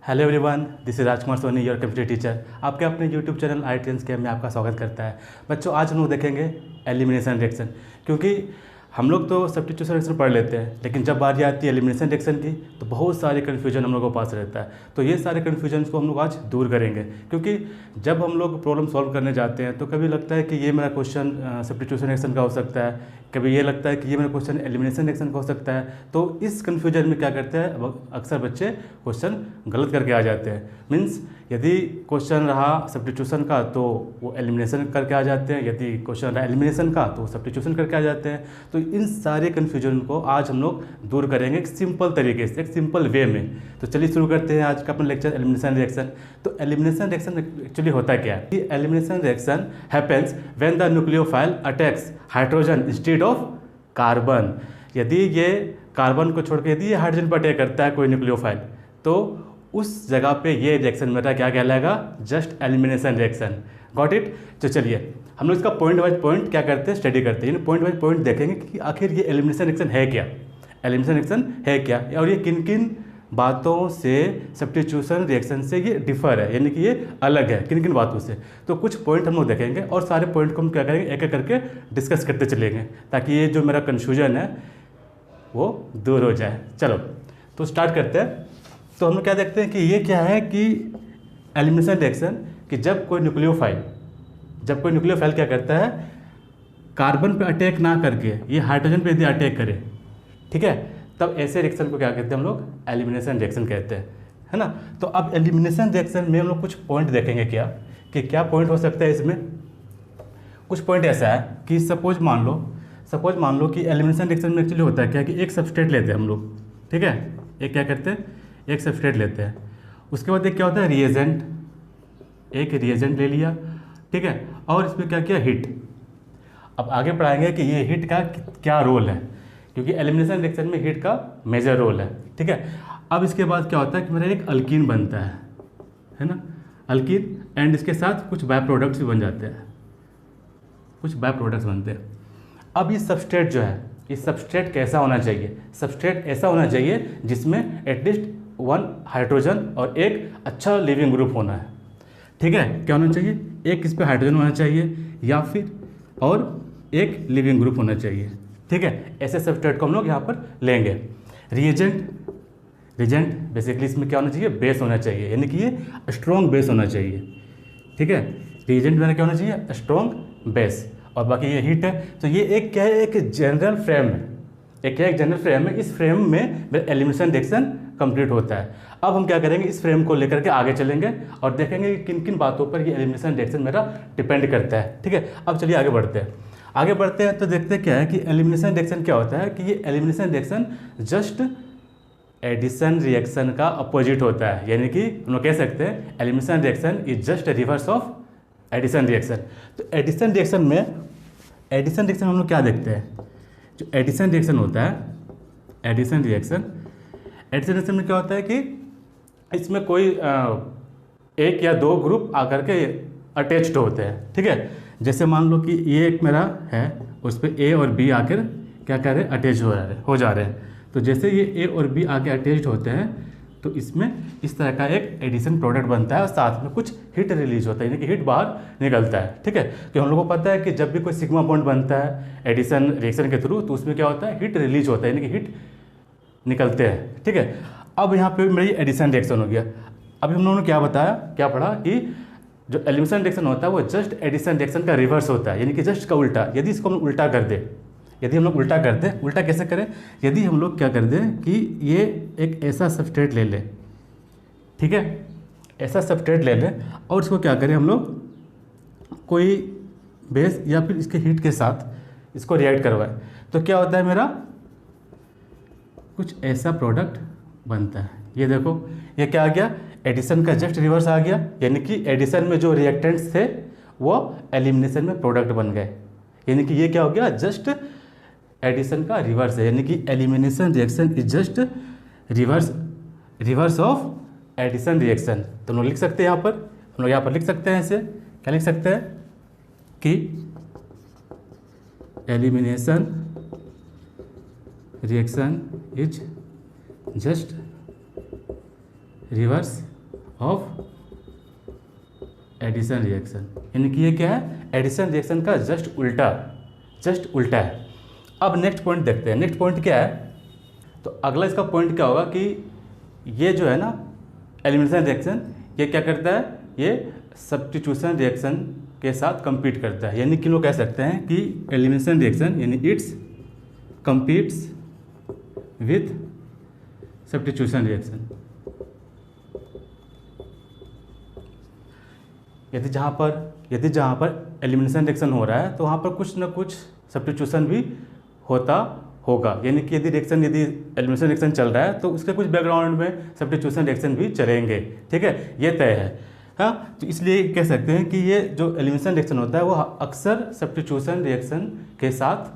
Hello everyone, this is Rajkumar Soni, your computer teacher. आपके अपने YouTube channel IIT के में आपका स्वागत करता है। बच्चों, आज हम लोग देखेंगे एलिमिनेशन रिएक्शन। क्योंकि हम लोग तो सब्स्टिट्यूशन रिएक्शन पढ़ लेते हैं, लेकिन जब बारी आती है एलिमिनेशन रिएक्शन की तो बहुत सारे कन्फ्यूजन हम लोगों के पास रहता है। तो ये सारे कन्फ्यूजन को हम लोग आज दूर करेंगे। क्योंकि जब हम लोग प्रॉब्लम सॉल्व करने जाते हैं तो कभी लगता है कि ये मेरा क्वेश्चन सब्स्टिट्यूशन रिएक्शन का हो सकता है, कभी ये लगता है कि ये मेरा क्वेश्चन एलिमिनेशन रिएक्शन का हो सकता है। तो इस कन्फ्यूजन में क्या करते हैं, अक्सर बच्चे क्वेश्चन गलत करके आ जाते हैं। मीन्स यदि क्वेश्चन रहा सब्स्टिट्यूशन का तो वो एलिमिनेशन करके आ जाते हैं, यदि क्वेश्चन रहा एलिमिनेशन का तो सब्स्टिट्यूशन करके आ जाते हैं। तो इन सारे कन्फ्यूजन को आज हम लोग दूर करेंगे एक सिंपल तरीके से, एक सिंपल वे में। तो चलिए शुरू करते हैं आज का अपना लेक्चर एलिमिनेशन रिएक्शन। तो एलिमिनेशन रिएक्शन एक्चुअली होता क्या है? Elimination reaction happens when the nucleophile attacks hydrogen instead of carbon. यदि ये कार्बन को छोड़ के यदि ये हाइड्रोजन पर अटैक करता है कोई न्यूक्लियोफाइल, तो उस जगह पे ये रिएक्शन मेरा क्या कहलाएगा? Just elimination reaction. Got it? तो चलिए हम लोग इसका पॉइंट वाइज पॉइंट क्या करते हैं, स्टडी करते हैं। पॉइंट वाइज पॉइंट देखेंगे कि आखिर ये एलिमिनेशन रिएक्शन है क्या, एलिमिनेशन रिएक्शन है क्या, और ये किन किन बातों से सब्स्टिट्यूशन रिएक्शन से ये डिफर है, यानी कि ये अलग है किन किन बातों से। तो कुछ पॉइंट हम लोग देखेंगे और सारे पॉइंट को हम क्या करेंगे, एक एक करके डिस्कस करते चलेंगे, ताकि ये जो मेरा कन्फ्यूजन है वो दूर हो जाए। चलो तो स्टार्ट करते हैं। तो हम लोग क्या देखते हैं कि ये क्या है कि एलिमिनेशन रिएक्शन, कि जब कोई न्यूक्लियोफाइल क्या करता है, कार्बन पे अटैक ना करके ये हाइड्रोजन पे यदि अटैक करे, ठीक है, तब ऐसे रिएक्शन को क्या कहते हैं हम लोग? एलिमिनेशन रिएक्शन कहते हैं, है ना। तो अब एलिमिनेशन रिएक्शन में हम लोग कुछ पॉइंट देखेंगे क्या पॉइंट हो सकता है इसमें। कुछ पॉइंट ऐसा है कि सपोज मान लो कि एलिमिनेशन रिएक्शन में एक्चुअली होता है क्या कि एक सबस्ट्रेट लेते हैं हम लोग, ठीक है, एक क्या करते हैं, एक सबस्ट्रेट लेते हैं। उसके बाद एक क्या होता है, रिएजेंट, एक रिएजेंट ले लिया, ठीक है, और इसमें क्या किया, हीट। अब आगे पढ़ाएंगे कि ये हीट का क्या रोल है, क्योंकि एलिमिनेशन रिएक्शन में हीट का मेजर रोल है, ठीक है। अब इसके बाद क्या होता है कि मेरा एक अल्कीन बनता है ना, अल्कीन, एंड इसके साथ कुछ बाय प्रोडक्ट्स भी बन जाते हैं, कुछ बाय प्रोडक्ट्स बनते हैं। अब ये सबस्ट्रेट जो है, ये सबस्ट्रेट कैसा होना चाहिए? सबस्ट्रेट ऐसा होना चाहिए जिसमें एटलीस्ट 1 हाइड्रोजन और एक अच्छा लिविंग ग्रुप होना है, ठीक है। क्या होना चाहिए? एक इस पर हाइड्रोजन होना चाहिए, या फिर और एक लिविंग ग्रुप होना चाहिए, ठीक है। ऐसे सबस्ट्रेट को हम लोग यहाँ पर लेंगे। रिएजेंट बेसिकली इसमें क्या होना चाहिए? बेस होना चाहिए, यानी कि ये स्ट्रॉन्ग बेस होना चाहिए, ठीक है। रिएजेंट में क्या होना चाहिए? Strong base. और बाकी ये हीट है। तो ये एक क्या है, एक जनरल फ्रेम है, एक जनरल फ्रेम है। इस फ्रेम में एलिमिनेशन रिएक्शन कंप्लीट होता है। अब हम क्या करेंगे, इस फ्रेम को लेकर के आगे चलेंगे और देखेंगे कि किन किन बातों पर ये एलिमिनेशन रिएक्शन मेरा डिपेंड करता है, ठीक है। अब चलिए आगे बढ़ते हैं। तो देखते हैं क्या है कि एलिमिनेशन रिएक्शन क्या होता है, कि ये elimination reaction just addition reaction का अपोजिट होता है, यानी कि हम लोग कह सकते हैं elimination reaction is just reverse of addition reaction. तो एडिशन रिएक्शन हम लोग क्या देखते हैं, जो एडिशन रिएक्शन होता है, एडिशन रिएक्शन में क्या होता है कि इसमें कोई एक या दो ग्रुप आकर के अटैच्ड होते हैं, ठीक है। जैसे मान लो कि ये एक मेरा है, उस पर ए और बी आकर क्या कर रहे हैं, अटैच हो जा रहे हैं। तो जैसे ये ए और बी आके अटैच्ड होते हैं तो इसमें इस तरह का एक एडिशन प्रोडक्ट बनता है और साथ में कुछ हीट रिलीज होता है, यानी कि हीट बाहर निकलता है, ठीक है। तो हम लोगों को पता है कि जब भी कोई सिग्मा बॉन्ड बनता है एडिशन रिएक्शन के थ्रू, तो उसमें क्या होता है, हीट रिलीज होता है, यानी कि हीट निकलते हैं, ठीक है। अब यहाँ पे मेरी एडिशन रिएक्शन हो गया। अभी हम लोगों ने क्या पढ़ा कि जो एलिमिनेशन रिएक्शन होता है वो जस्ट एडिशन रिएक्शन का रिवर्स होता है, यानी कि जस्ट का उल्टा। यदि इसको हम उल्टा कर दें, उल्टा कैसे करें? यदि हम लोग क्या कर दें कि ये एक ऐसा सबस्ट्रेट ले लें, ठीक है, ऐसा सबस्ट्रेट ले लें और इसको क्या करें हम लोग, कोई बेस या फिर इसके हीट के साथ इसको रिएक्ट करवाएं, तो क्या होता है, मेरा कुछ ऐसा प्रोडक्ट बनता है। ये देखो, ये क्या आ गया, एडिशन का जस्ट रिवर्स आ गया, यानी कि एडिशन में जो रिएक्टेंट्स थे वो एलिमिनेशन में प्रोडक्ट बन गए, यानी कि ये क्या हो गया, जस्ट एडिशन का रिवर्स है, यानी कि elimination reaction is just reverse of addition reaction. तो हम लोग लिख सकते हैं हम लोग यहाँ पर लिख सकते हैं ऐसे, क्या लिख सकते हैं कि elimination reaction is just reverse of addition reaction, यानी कि ये क्या है, एडिशन रिएक्शन का जस्ट उल्टा है। अब नेक्स्ट पॉइंट देखते हैं। नेक्स्ट पॉइंट क्या है, तो अगला इसका पॉइंट क्या होगा कि ये जो है ना एलिमिनेशन रिएक्शन, ये क्या करता है, ये सब्स्टिट्यूशन रिएक्शन के साथ compete करता है। यानी कि लोग कह सकते हैं कि एलिमिनेशन रिएक्शन यानी it's competes with substitution reaction. यदि जहाँ पर एलिमिनेशन रिएक्शन हो रहा है तो वहाँ पर कुछ ना कुछ सब्स्टिट्यूशन भी होता होगा। यानी कि यदि एलिमिनेशन रिएक्शन चल रहा है तो उसके कुछ बैकग्राउंड में सब्स्टिट्यूशन रिएक्शन भी चलेंगे। ठीक है, ये तय है। हाँ, तो इसलिए कह सकते हैं कि ये जो एलिमिनेशन रिएक्शन होता है वो अक्सर सब्स्टिट्यूशन रिएक्शन के साथ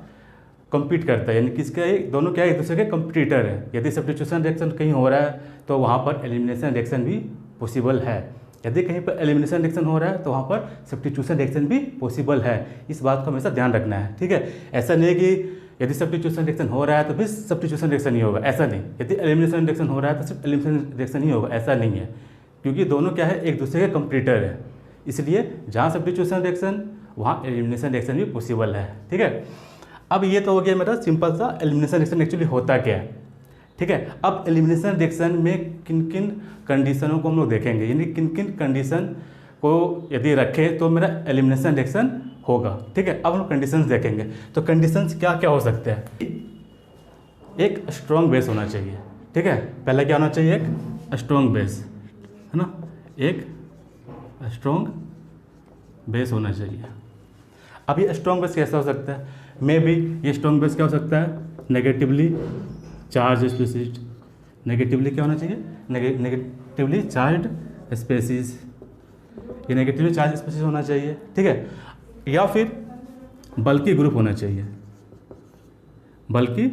compete करता है। यानी कि इसके दोनों क्या है, एक दूसरे के कंपटीटर है। यदि सब्स्टिट्यूशन रिएक्शन कहीं हो रहा है तो वहाँ पर एलिमिनेशन रिएक्शन भी पॉसिबल है। यदि कहीं पर एलिमिनेशन रिएक्शन हो रहा है तो वहाँ पर सब्स्टिट्यूशन रिएक्शन भी पॉसिबल है। इस बात को हमेशा ध्यान रखना है। ठीक है, ऐसा नहीं है कि यदि सब्स्टिट्यूशन रिएक्शन हो रहा है तो फिर सब्स्टिट्यूशन रिएक्शन ही होगा, ऐसा नहीं। यदि एलिमिनेशन रिएक्शन हो रहा है तो सिर्फ एलिमिनेशन रिएक्शन ही होगा, ऐसा नहीं है। क्योंकि दोनों क्या है, एक दूसरे के कंपटीटर है। इसलिए जहाँ सब्स्टिट्यूशन रिएक्शन वहाँ एलिमिनेशन रिएक्शन भी पॉसिबल है। ठीक है, अब ये तो हो गया मेरा सिंपल सा एलिमिनेशन रिएक्शन एक्चुअली होता क्या है। ठीक है, अब एलिमिनेशन रिएक्शन में किन किन कंडीशनों को हम लोग देखेंगे, यानी किन किन कंडीशन को यदि रखें तो मेरा एलिमिनेशन रिएक्शन होगा। ठीक है, अब हम कंडीशंस देखेंगे। तो कंडीशंस क्या क्या हो सकते हैं। एक स्ट्रॉन्ग बेस होना चाहिए। ठीक है, पहले क्या होना चाहिए, एक स्ट्रॉन्ग बेस, है ना, एक स्ट्रॉन्ग बेस होना चाहिए। अब ये स्ट्रॉन्ग बेस कैसा हो सकता है, मे बी ये स्ट्रॉन्ग बेस क्या हो सकता है, नेगेटिवली चार्ज स्पीसीज। नेगेटिवली क्या होना चाहिए, नेगेटिवली चार्ज स्पीसीज, ये नेगेटिवली चार्ज स्पीसीज होना चाहिए। ठीक है, या फिर बल्कि ग्रुप होना चाहिए, बल्कि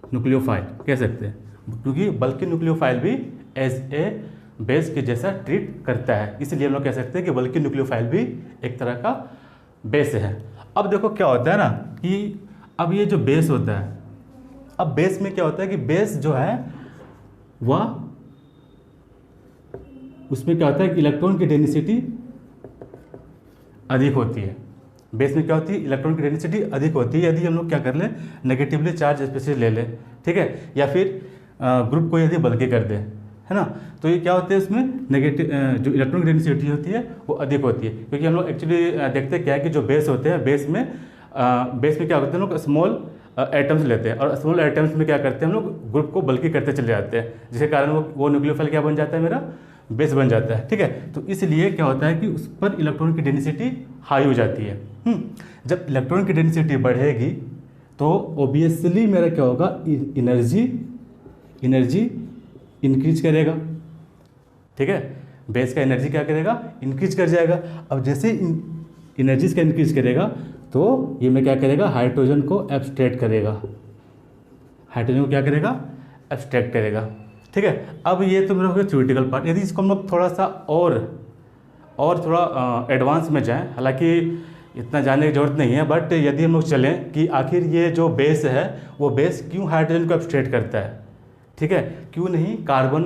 न्यूक्लियोफाइल कह सकते हैं, क्योंकि बल्कि न्यूक्लियोफाइल भी एज ए बेस के जैसा ट्रीट करता है। इसलिए हम लोग कह सकते हैं कि बल्कि न्यूक्लियोफाइल भी एक तरह का बेस है। अब देखो क्या होता है ना कि अब ये जो बेस होता है, अब बेस में क्या होता है कि बेस जो है वह उसमें क्या होता है कि इलेक्ट्रॉन की डेंसिटी अधिक होती है। बेस में क्या होती है, इलेक्ट्रॉन की डेंसिटी अधिक होती है यदि हम लोग क्या कर लें, नेगेटिवली चार्ज स्पीसीज ले लें। ठीक है, या फिर ग्रुप को यदि बल्कि कर दें, है ना, तो ये क्या होते हैं, इसमें नेगेटिव जो इलेक्ट्रॉन की डेंसिटी होती है वो अधिक होती है। क्योंकि हम लोग एक्चुअली देखते हैं क्या है कि जो बेस होते हैं, बेस में क्या होते हैं, हम लोग स्मॉल एटम्स लेते हैं और स्मॉल एटम्स में क्या करते हैं, हम लोग ग्रुप को बल्कि करते चले जाते हैं, जिसके कारण वो न्यूक्लियोफाइल क्या बन जाता है, मेरा बेस बन जाता है। ठीक है, तो इसलिए क्या होता है कि उस पर इलेक्ट्रॉन की डेंसिटी हाई हो जाती है। जब इलेक्ट्रॉन की डेंसिटी बढ़ेगी तो ऑब्वियसली मेरा क्या होगा, एनर्जी इंक्रीज करेगा। ठीक है, बेस का एनर्जी क्या करेगा, इंक्रीज कर जाएगा। अब जैसे एनर्जीज का इंक्रीज करेगा तो ये में क्या करेगा, हाइड्रोजन को एब्स्ट्रैक्ट करेगा, हाइड्रोजन को क्या करेगा, एब्स्ट्रैक्ट करेगा। ठीक है, अब ये तो मेरा हो गया थ्योरेटिकल पार्ट। यदि इसको हम लोग थोड़ा सा और थोड़ा एडवांस में जाएं, हालांकि इतना जानने की जरूरत नहीं है, बट यदि हम लोग चलें कि आखिर ये जो बेस है वो बेस क्यों हाइड्रोजन को एब्स्ट्रैक्ट करता है। ठीक है, क्यों नहीं कार्बन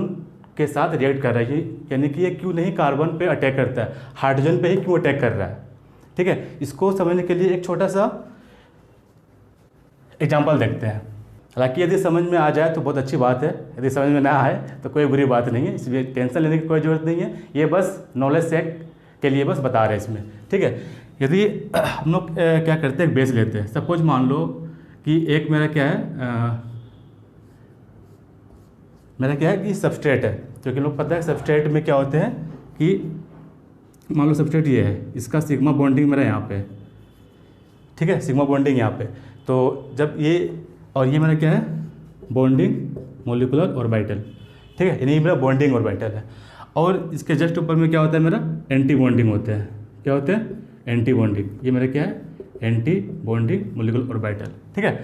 के साथ रिएक्ट कर रहा है, यानी कि ये क्यों नहीं कार्बन पे अटैक करता है, हाइड्रोजन पे ही क्यों अटैक कर रहा है। ठीक है, इसको समझने के लिए एक छोटा सा एग्जांपल देखते हैं। हालांकि यदि समझ में आ जाए तो बहुत अच्छी बात है, यदि समझ में ना आए तो कोई बुरी बात नहीं है, इसलिए टेंशन लेने की कोई ज़रूरत नहीं है। ये बस नॉलेज सेट के लिए बस बता रहे हैं इसमें। ठीक है, यदि हम लोग क्या करते हैं, एक बेस लेते हैं। सपोज मान लो कि एक मेरा क्या है, मेरा क्या है कि सबस्ट्रेट है, क्योंकि लोग पता है सबस्ट्रेट में क्या होते हैं कि मान लो सबस्ट्रेट ये है, इसका सिग्मा बॉन्डिंग मेरा यहाँ पे है। ठीक है, सिग्मा बॉन्डिंग यहाँ पे, तो जब ये और ये मेरा क्या है, बॉन्डिंग मॉलिक्यूलर ऑर्बिटल। ठीक है, यानी मेरा बॉन्डिंग ऑर्बिटल है। और इसके जस्ट ऊपर में क्या होता है, मेरा एंटी बॉन्डिंग होते हैं। क्या होते हैं, एंटी बॉन्डिंग। ये मेरा क्या है, एंटी बॉन्डिंग मॉलिक्यूलर ऑर्बिटल। ठीक है,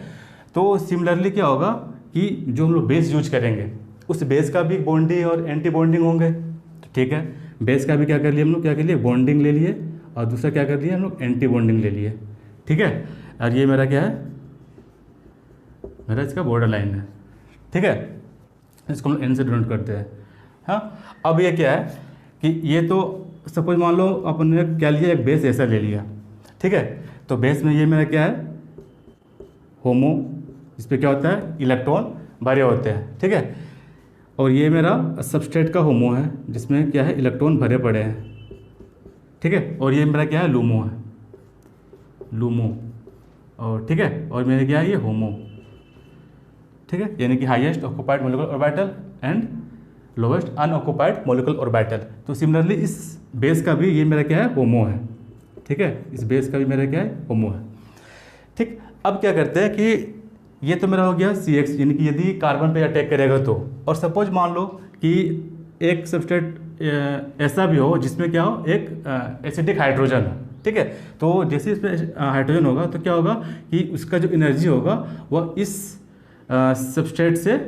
तो सिमिलरली क्या होगा कि जो हम लोग बेस यूज करेंगे उस बेस का भी बॉन्डिंग और एंटी बॉन्डिंग होंगे। ठीक है, बेस का भी क्या कर लिया हम लोग, क्या कर लिए, बॉन्डिंग ले लिए, और दूसरा क्या कर लिया हम लोग, एंटी बॉन्डिंग ले लिए। ठीक है, और ये मेरा क्या है, मेरा इसका बॉर्डर लाइन है। ठीक है, इसको हम एन से डिनोट करते हैं। हाँ, अब ये क्या है कि ये तो सपोज मान लो अपने क्या लिया, एक बेस ऐसा ले लिया, ठीक है। तो बेस में ये मेरा क्या है, होमो, इस पर क्या होता है, इलेक्ट्रॉन भरे होते हैं, ठीक है। और ये मेरा सबस्ट्रेट का होमो है जिसमें क्या है, इलेक्ट्रॉन भरे पड़े हैं, ठीक है। और ये मेरा क्या है, लूमो है, लूमो, और ठीक है। और मेरे क्या है, ये होमो, ठीक है, यानी कि highest occupied molecular orbital and lowest unoccupied molecular orbital. तो सिमिलरली इस बेस का भी ये मेरा क्या है, होमो है, ठीक है। इस बेस का भी मेरा क्या है, होमो है, ठीक। अब क्या करते हैं कि ये तो मेरा हो गया CX, यानी कि यदि कार्बन पे अटैक करेगा तो। और सपोज मान लो कि एक सबस्ट्रेट ऐसा भी हो जिसमें क्या हो, एक एसिडिक हाइड्रोजन हो, ठीक है। तो जैसे इसमें हाइड्रोजन होगा तो क्या होगा कि उसका जो एनर्जी होगा वह इस सबस्ट्रेट से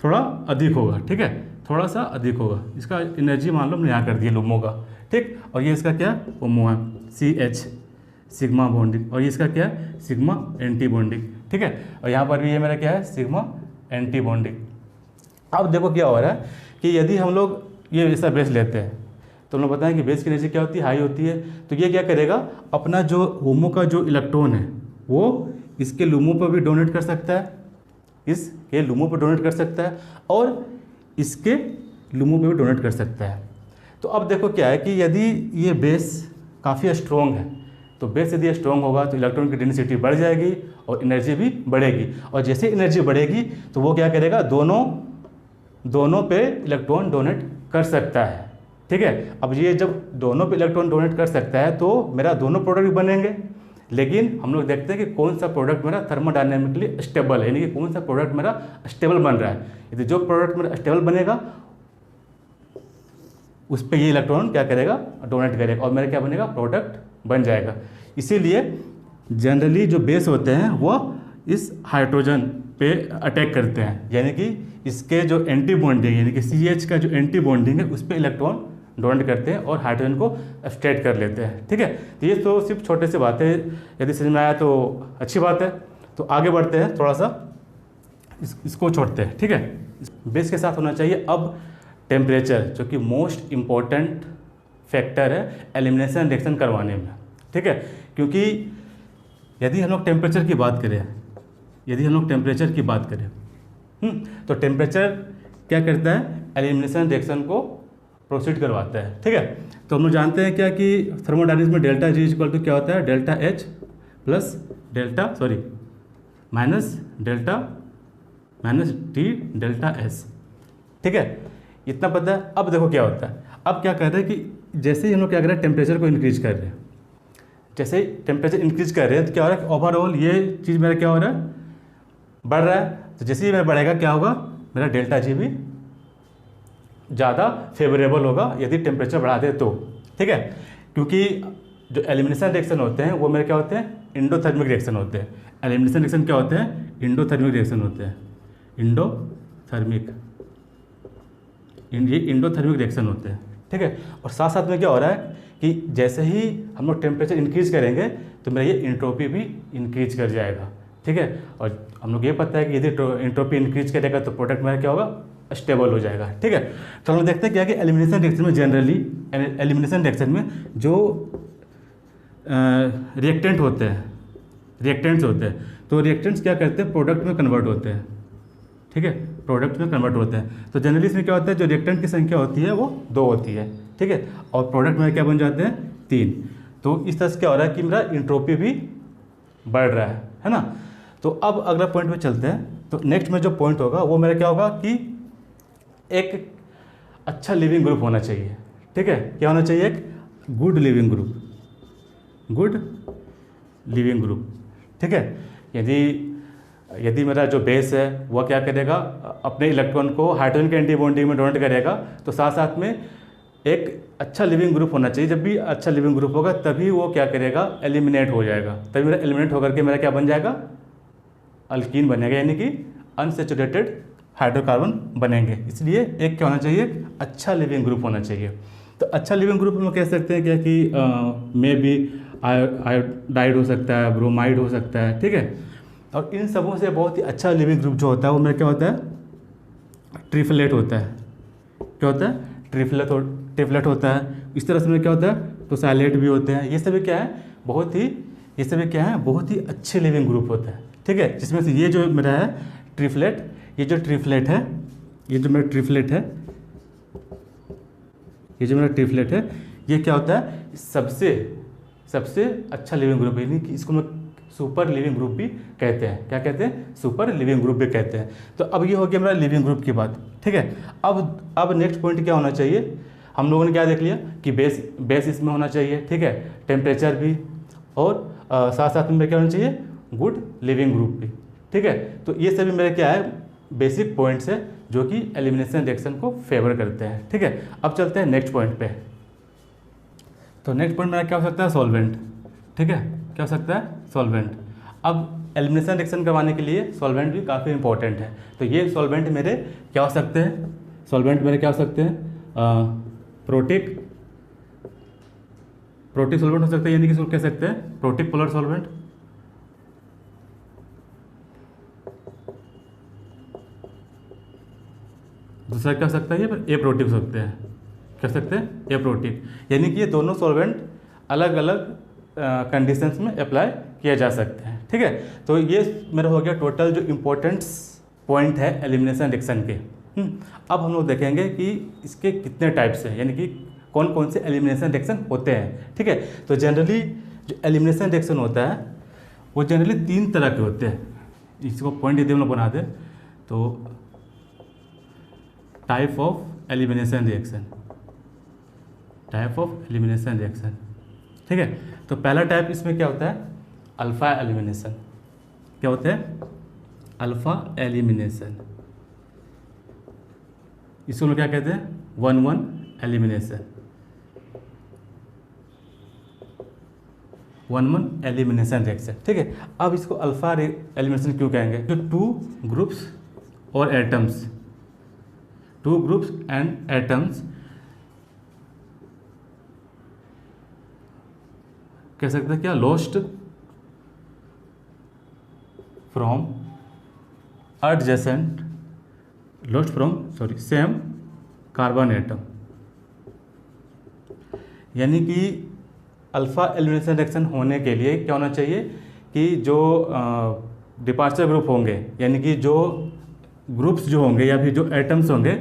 थोड़ा अधिक होगा, ठीक है, थोड़ा सा अधिक होगा। इसका एनर्जी मान लो हमने यहाँ कर दिया लूमो का, ठीक। और ये इसका क्या, होमो है, CH, सिग्मा बॉन्डिंग। और ये इसका क्या है, सिग्मा एंटी बॉन्डिंग, ठीक है। और यहाँ पर भी ये मेरा क्या है, सिग्मा एंटी बॉन्डिंग। अब देखो क्या हो रहा है कि यदि हम लोग ये ऐसा बेस लेते हैं तो हम लोग बताएं कि बेस की एनर्जी क्या होती है, हाई होती है। तो ये क्या करेगा, अपना जो होमो का जो इलेक्ट्रॉन है वो इसके लूमो पर भी डोनेट कर सकता है, इसके लूमो पर डोनेट कर सकता है, और इसके लूमो पर भी डोनेट कर सकता है। तो अब देखो क्या है कि यदि ये बेस काफ़ी स्ट्रॉन्ग है, तो बेस यदि स्ट्रॉन्ग होगा तो इलेक्ट्रॉन की डेंसिटी बढ़ जाएगी और एनर्जी भी बढ़ेगी। और जैसे एनर्जी बढ़ेगी तो वो क्या करेगा, दोनों पे इलेक्ट्रॉन डोनेट कर सकता है, ठीक है। अब ये जब दोनों पे इलेक्ट्रॉन डोनेट कर सकता है तो मेरा दोनों प्रोडक्ट बनेंगे। लेकिन हम लोग देखते हैं कि कौन सा प्रोडक्ट मेरा थर्मोडायनेमिकली स्टेबल है, यानी कि कौन सा प्रोडक्ट मेरा स्टेबल बन रहा है। यदि जो प्रोडक्ट मेरा स्टेबल बनेगा उस पर ये इलेक्ट्रॉन क्या करेगा, डोनेट करेगा, और मेरा क्या बनेगा, प्रोडक्ट बन जाएगा। इसीलिए जनरली जो बेस होते हैं वो इस हाइड्रोजन पे अटैक करते हैं, यानी कि इसके जो एंटी बॉन्डिंग, यानी कि CH का जो एंटी बॉन्डिंग है उस पर इलेक्ट्रॉन डोनेट करते हैं और हाइड्रोजन को एब्स्ट्रैक्ट कर लेते हैं, ठीक है। तो ये तो सिर्फ छोटे से बातें, यदि समझ में आया तो अच्छी बात है। तो आगे बढ़ते हैं, थोड़ा सा इसको छोड़ते हैं, ठीक है। बेस के साथ होना चाहिए अब टेम्परेचर, जो कि मोस्ट इम्पॉर्टेंट फैक्टर है एलिमिनेशन रिएक्शन करवाने में, ठीक है। क्योंकि यदि हम लोग टेम्परेचर की बात करें, तो टेम्परेचर क्या करता है, एलिमिनेशन रिएक्शन को प्रोसीड करवाता है, ठीक है। तो हम लोग जानते हैं क्या कि थर्मोडायनेमिक्स में डेल्टा G इक्वल टू क्या होता है, delta H plus minus T delta S, ठीक है। इतना पता है। अब देखो क्या होता है, अब क्या कर रहे हैं कि जैसे ही हम लोग क्या कर रहे हैं, टेम्परेचर को इंक्रीज कर रहे हैं, जैसे टेम्परेचर इंक्रीज कर रहे हैं तो क्या हो रहा है कि ओवरऑल ये चीज़ मेरा क्या हो रहा है, बढ़ रहा है। तो जैसे ही मेरा बढ़ेगा क्या होगा, मेरा डेल्टा G भी ज़्यादा फेवरेबल होगा यदि टेम्परेचर बढ़ा दे तो, ठीक है। क्योंकि जो एलिमिनेशन रिएक्शन होते हैं वो मेरे क्या होते हैं, इंडोथर्मिक रिएक्शन होते हैं। एलिमिनेशन रिएक्शन क्या होते हैं, इंडोथर्मिक रिएक्शन होते हैं, ये इंडोथर्मिक रिएक्शन होते हैं, ठीक है। और साथ साथ में क्या हो रहा है कि जैसे ही हम लोग टेम्परेचर इंक्रीज करेंगे तो मेरा ये इंट्रोपी भी इंक्रीज कर जाएगा, ठीक है। और हम लोग ये पता है कि यदि इंट्रोपी इंक्रीज करेगा तो प्रोडक्ट मेरा क्या होगा, स्टेबल हो जाएगा, ठीक है। तो हम लोग देखते हैं क्या कि एलिमिनेशन रिएक्शन में जनरली एलिमिनेशन रिएक्शन में जो रिएक्टेंट्स होते हैं तो रिएक्टेंट्स क्या करते हैं, प्रोडक्ट में कन्वर्ट होते हैं, ठीक है, प्रोडक्ट में कन्वर्ट होते हैं। तो जनरली इसमें क्या होता है, जो रिएक्टेंट की संख्या होती है वो 2 होती है, ठीक है, और प्रोडक्ट में क्या बन जाते हैं, 3। तो इस तरह से क्या हो रहा है कि मेरा इंट्रोपी भी बढ़ रहा है ना। तो अब अगला पॉइंट में चलते हैं। तो नेक्स्ट में जो पॉइंट होगा वो मेरा क्या होगा कि एक अच्छा लिविंग ग्रुप होना चाहिए, ठीक है। क्या होना चाहिए, एक गुड लिविंग ग्रुप, ठीक है। यदि मेरा जो बेस है वह क्या करेगा, अपने इलेक्ट्रॉन को हाइड्रोजन के एंटी बॉन्डिंग में डोनेट करेगा, तो साथ साथ में एक अच्छा लिविंग ग्रुप होना चाहिए। जब भी अच्छा लिविंग ग्रुप होगा तभी वो क्या करेगा, एलिमिनेट हो जाएगा, तभी मेरा एलिमिनेट होकर के मेरा क्या बन जाएगा, अल्कीन बनेगा, यानी कि अनसैचुरेटेड हाइड्रोकार्बन बनेंगे। इसलिए एक क्या होना चाहिए, अच्छा लिविंग ग्रुप होना चाहिए। तो अच्छा लिविंग ग्रुप हम कह सकते हैं क्या कि मे बी आयोडाइड हो सकता है, ब्रोमाइड हो सकता है, ठीक है। और इन सबों से बहुत ही अच्छा लिविंग ग्रुप जो होता है वो मेरा क्या होता है, ट्रिफलेट होता है। क्या होता है, ट्रिपलेट होता है। इस तरह से मेरा क्या होता है, टोसाइलेट भी होते हैं। ये सभी क्या है, बहुत ही अच्छे लिविंग ग्रुप होते हैं, ठीक है। जिसमें से ये जो मेरा है ट्रिपलेट, ये जो मेरा ट्रिपलेट है, ये क्या होता है, सबसे अच्छा लिविंग ग्रुप है, यानी कि इसको मैं सुपर लिविंग ग्रुप भी कहते हैं। क्या कहते हैं, सुपर लिविंग ग्रुप भी कहते हैं। तो अब ये हो गया मेरा लिविंग ग्रुप की बात, ठीक है। अब नेक्स्ट पॉइंट क्या होना चाहिए, हम लोगों ने क्या देख लिया कि बेस इसमें होना चाहिए, ठीक है, टेम्परेचर भी, और साथ साथ में क्या होना चाहिए, गुड लिविंग ग्रुप भी, ठीक है। तो ये सभी मेरे क्या है, बेसिक पॉइंट्स है जो कि एलिमिनेशन रिएक्शन को फेवर करते हैं, ठीक है। अब चलते हैं नेक्स्ट पॉइंट पे। तो नेक्स्ट पॉइंट मेरा क्या हो सकता है, सॉल्वेंट, ठीक है, क्या हो सकता है, सॉल्वेंट। अब एलिमिनेशन रिएक्शन करवाने के लिए सॉल्वेंट भी काफ़ी इंपॉर्टेंट है। तो ये सॉल्वेंट मेरे क्या हो सकते हैं, प्रोटिक सॉल्वेंट हो सकते हैं, यानी कि इसको कह सकते हैं प्रोटिक पोलर सॉल्वेंट। दूसरा क्या हो सकता है, ये एप्रोटिक हो सकते हैं, क्या सकते हैं, एप्रोटिक, यानी कि ये दोनों सॉल्वेंट अलग अलग कंडीशंस में अप्लाई किया जा सकते हैं, ठीक है। तो ये मेरा हो गया टोटल जो इम्पोर्टेंट्स पॉइंट है एलिमिनेशन रिएक्शन के। अब हम लोग देखेंगे कि इसके कितने टाइप्स हैं, यानी कि कौन कौन से एलिमिनेशन रिएक्शन होते हैं, ठीक है। तो जनरली जो एलिमिनेशन रिएक्शन होता है वो जनरली 3 तरह के होते हैं। इसको पॉइंट यदि हम लोग बना दें तो टाइप ऑफ एलिमिनेशन रिएक्शन, ठीक है। तो पहला टाइप इसमें क्या होता है, अल्फा एलिमिनेशन। क्या होता है, अल्फा एलिमिनेशन। इसको हम लोग क्या कहते हैं, 1-1 एलिमिनेशन, 1-1 एलिमिनेशन रिएक्शन, ठीक है। अब इसको अल्फा एलिमिनेशन क्यों कहेंगे, जो 2 ग्रुप्स और एटम्स, 2 ग्रुप्स एंड एटम्स कह सकते हैं क्या, lost from same carbon atom. यानी कि अल्फा एलिमिनेशन रिएक्शन होने के लिए क्या होना चाहिए कि जो डिपार्चर ग्रुप होंगे, यानी कि जो ग्रुप्स जो होंगे या फिर जो एटम्स होंगे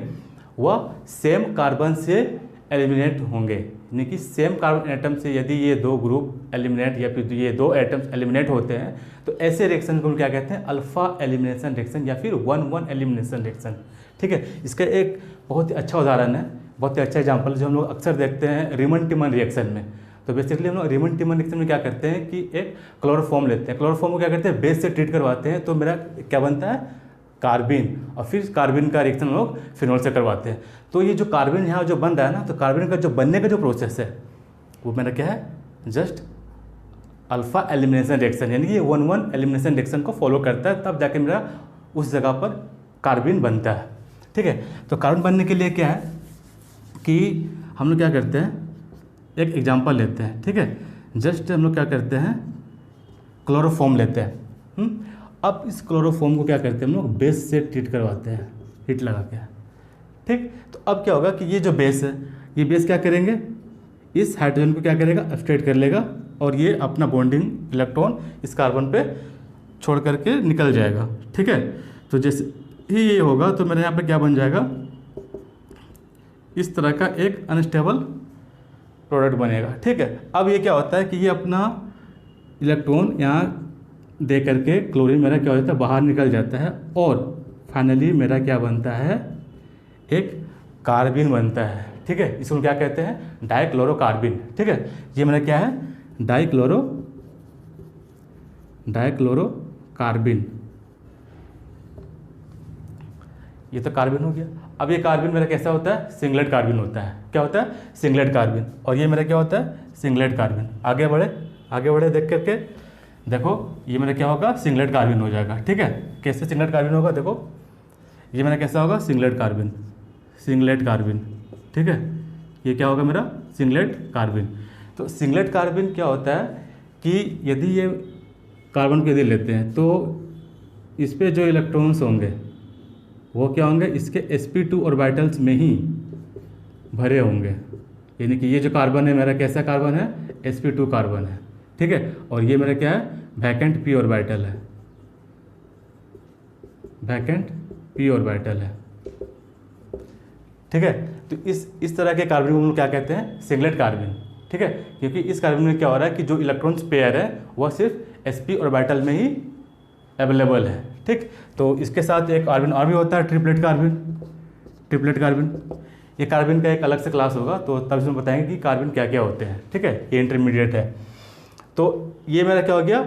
वह सेम कार्बन से एलिमिनेट होंगे। यानी कि सेम कार्बन एटम से यदि ये 2 ग्रुप एलिमिनेट या फिर ये 2 एटम्स एलिमिनेट होते हैं तो ऐसे रिएक्शन को क्या कहते हैं, अल्फा एलिमिनेशन रिएक्शन या फिर 1-1 एलिमिनेशन रिएक्शन, ठीक है। इसका एक बहुत ही अच्छा उदाहरण है, बहुत ही अच्छा एग्जाम्पल जो हम लोग अक्सर देखते हैं रीमन-टिमन रिएक्शन में। तो बेसिकली हम लोग रीमन-टिमन रिएक्शन में क्या करते हैं कि एक क्लोरोफॉर्म लेते हैं, क्लोरोफॉर्म को क्या करते हैं, बेस से ट्रीट करवाते हैं, तो मेरा क्या बनता है, कार्बिन, और फिर कार्बिन का रिएक्शन हम लोग फिनॉल से करवाते हैं। तो ये जो कार्बिन यहाँ जो बन रहा है ना, तो कार्बिन का जो बनने का जो प्रोसेस है वो मेरा क्या है, जस्ट अल्फा एलिमिनेशन रिएक्शन, यानी कि ये 1-1 एलिमिनेशन रिएक्शन को फॉलो करता है, तब जाके मेरा उस जगह पर कार्बिन बनता है, ठीक है। तो कार्बन बनने के लिए क्या है कि हम लोग क्या करते हैं, एक एग्जांपल लेते हैं, ठीक है। जस्ट हम लोग क्या करते हैं, क्लोरोफॉर्म लेते हैं। अब इस क्लोरोफॉर्म को क्या करते हैं हम लोग, बेस से ट्रीट करवाते हैं हीट लगा के, ठीक। तो अब क्या होगा कि ये जो बेस है, ये बेस क्या करेंगे, इस हाइड्रोजन को क्या करेगा, अपस्ट्रेट कर लेगा, और ये अपना बॉन्डिंग इलेक्ट्रॉन इस कार्बन पे छोड़ करके निकल जाएगा, ठीक है। तो जैसे ही ये होगा तो मेरे यहाँ पे क्या बन जाएगा, इस तरह का एक अनस्टेबल प्रोडक्ट बनेगा, ठीक है। अब ये क्या होता है कि ये अपना इलेक्ट्रॉन यहाँ दे करके क्लोरीन मेरा क्या हो जाता है, बाहर निकल जाता है, और फाइनली मेरा क्या बनता है, एक कार्बिन बनता है, ठीक है। इसको क्या कहते हैं, डाइक्लोरोकार्बिन, ठीक है। ये मेरा क्या है, डाइक्लोरोकार्बिन, ये तो कार्बिन हो गया। अब ये कार्बिन मेरा कैसा होता है, सिंगलेट कार्बिन होता है। क्या होता है, सिंगलेट कार्बिन, और ये मेरा क्या होता है, सिंगलेट कार्बिन। आगे बढ़े देख करके देखो, ये मेरा क्या होगा, सिंगलेट कार्बिन हो जाएगा, ठीक है। कैसे सिंगलेट कार्बिन होगा, देखो ये मेरा कैसा होगा, सिंगलेट कार्बिन, ठीक है। ये क्या होगा मेरा, सिंगलेट कार्बिन। तो सिंगलेट कार्बिन क्या होता है कि यदि ये कार्बन को यदि लेते हैं तो इस पे जो इलेक्ट्रॉन्स होंगे वो क्या होंगे, इसके sp2 ऑर्बिटल्स में ही भरे होंगे, यानी कि ये जो कार्बन है मेरा कैसा कार्बन है, sp2 कार्बन है, ठीक है। और ये मेरा क्या है, वैकेंट p ऑर्बिटल है, वैकेंट p ऑर्बिटल है, ठीक है। तो इस तरह के कार्बन को हम लोग क्या कहते हैं, सिंगलेट कार्बन, ठीक है। क्योंकि इस कार्बन में क्या हो रहा है कि जो इलेक्ट्रॉन्स पेयर है वह सिर्फ sp ऑर्बिटल में ही अवेलेबल है, ठीक। तो इसके साथ एक कार्बन और भी होता है, ट्रिपलेट कार्बन, ट्रिपलेट कार्बन। ये कार्बन का एक अलग से क्लास होगा, तो तब इसमें बताएंगे कि कार्बन क्या क्या होते हैं, ठीक है। ये इंटरमीडिएट है। तो ये मेरा क्या हो गया,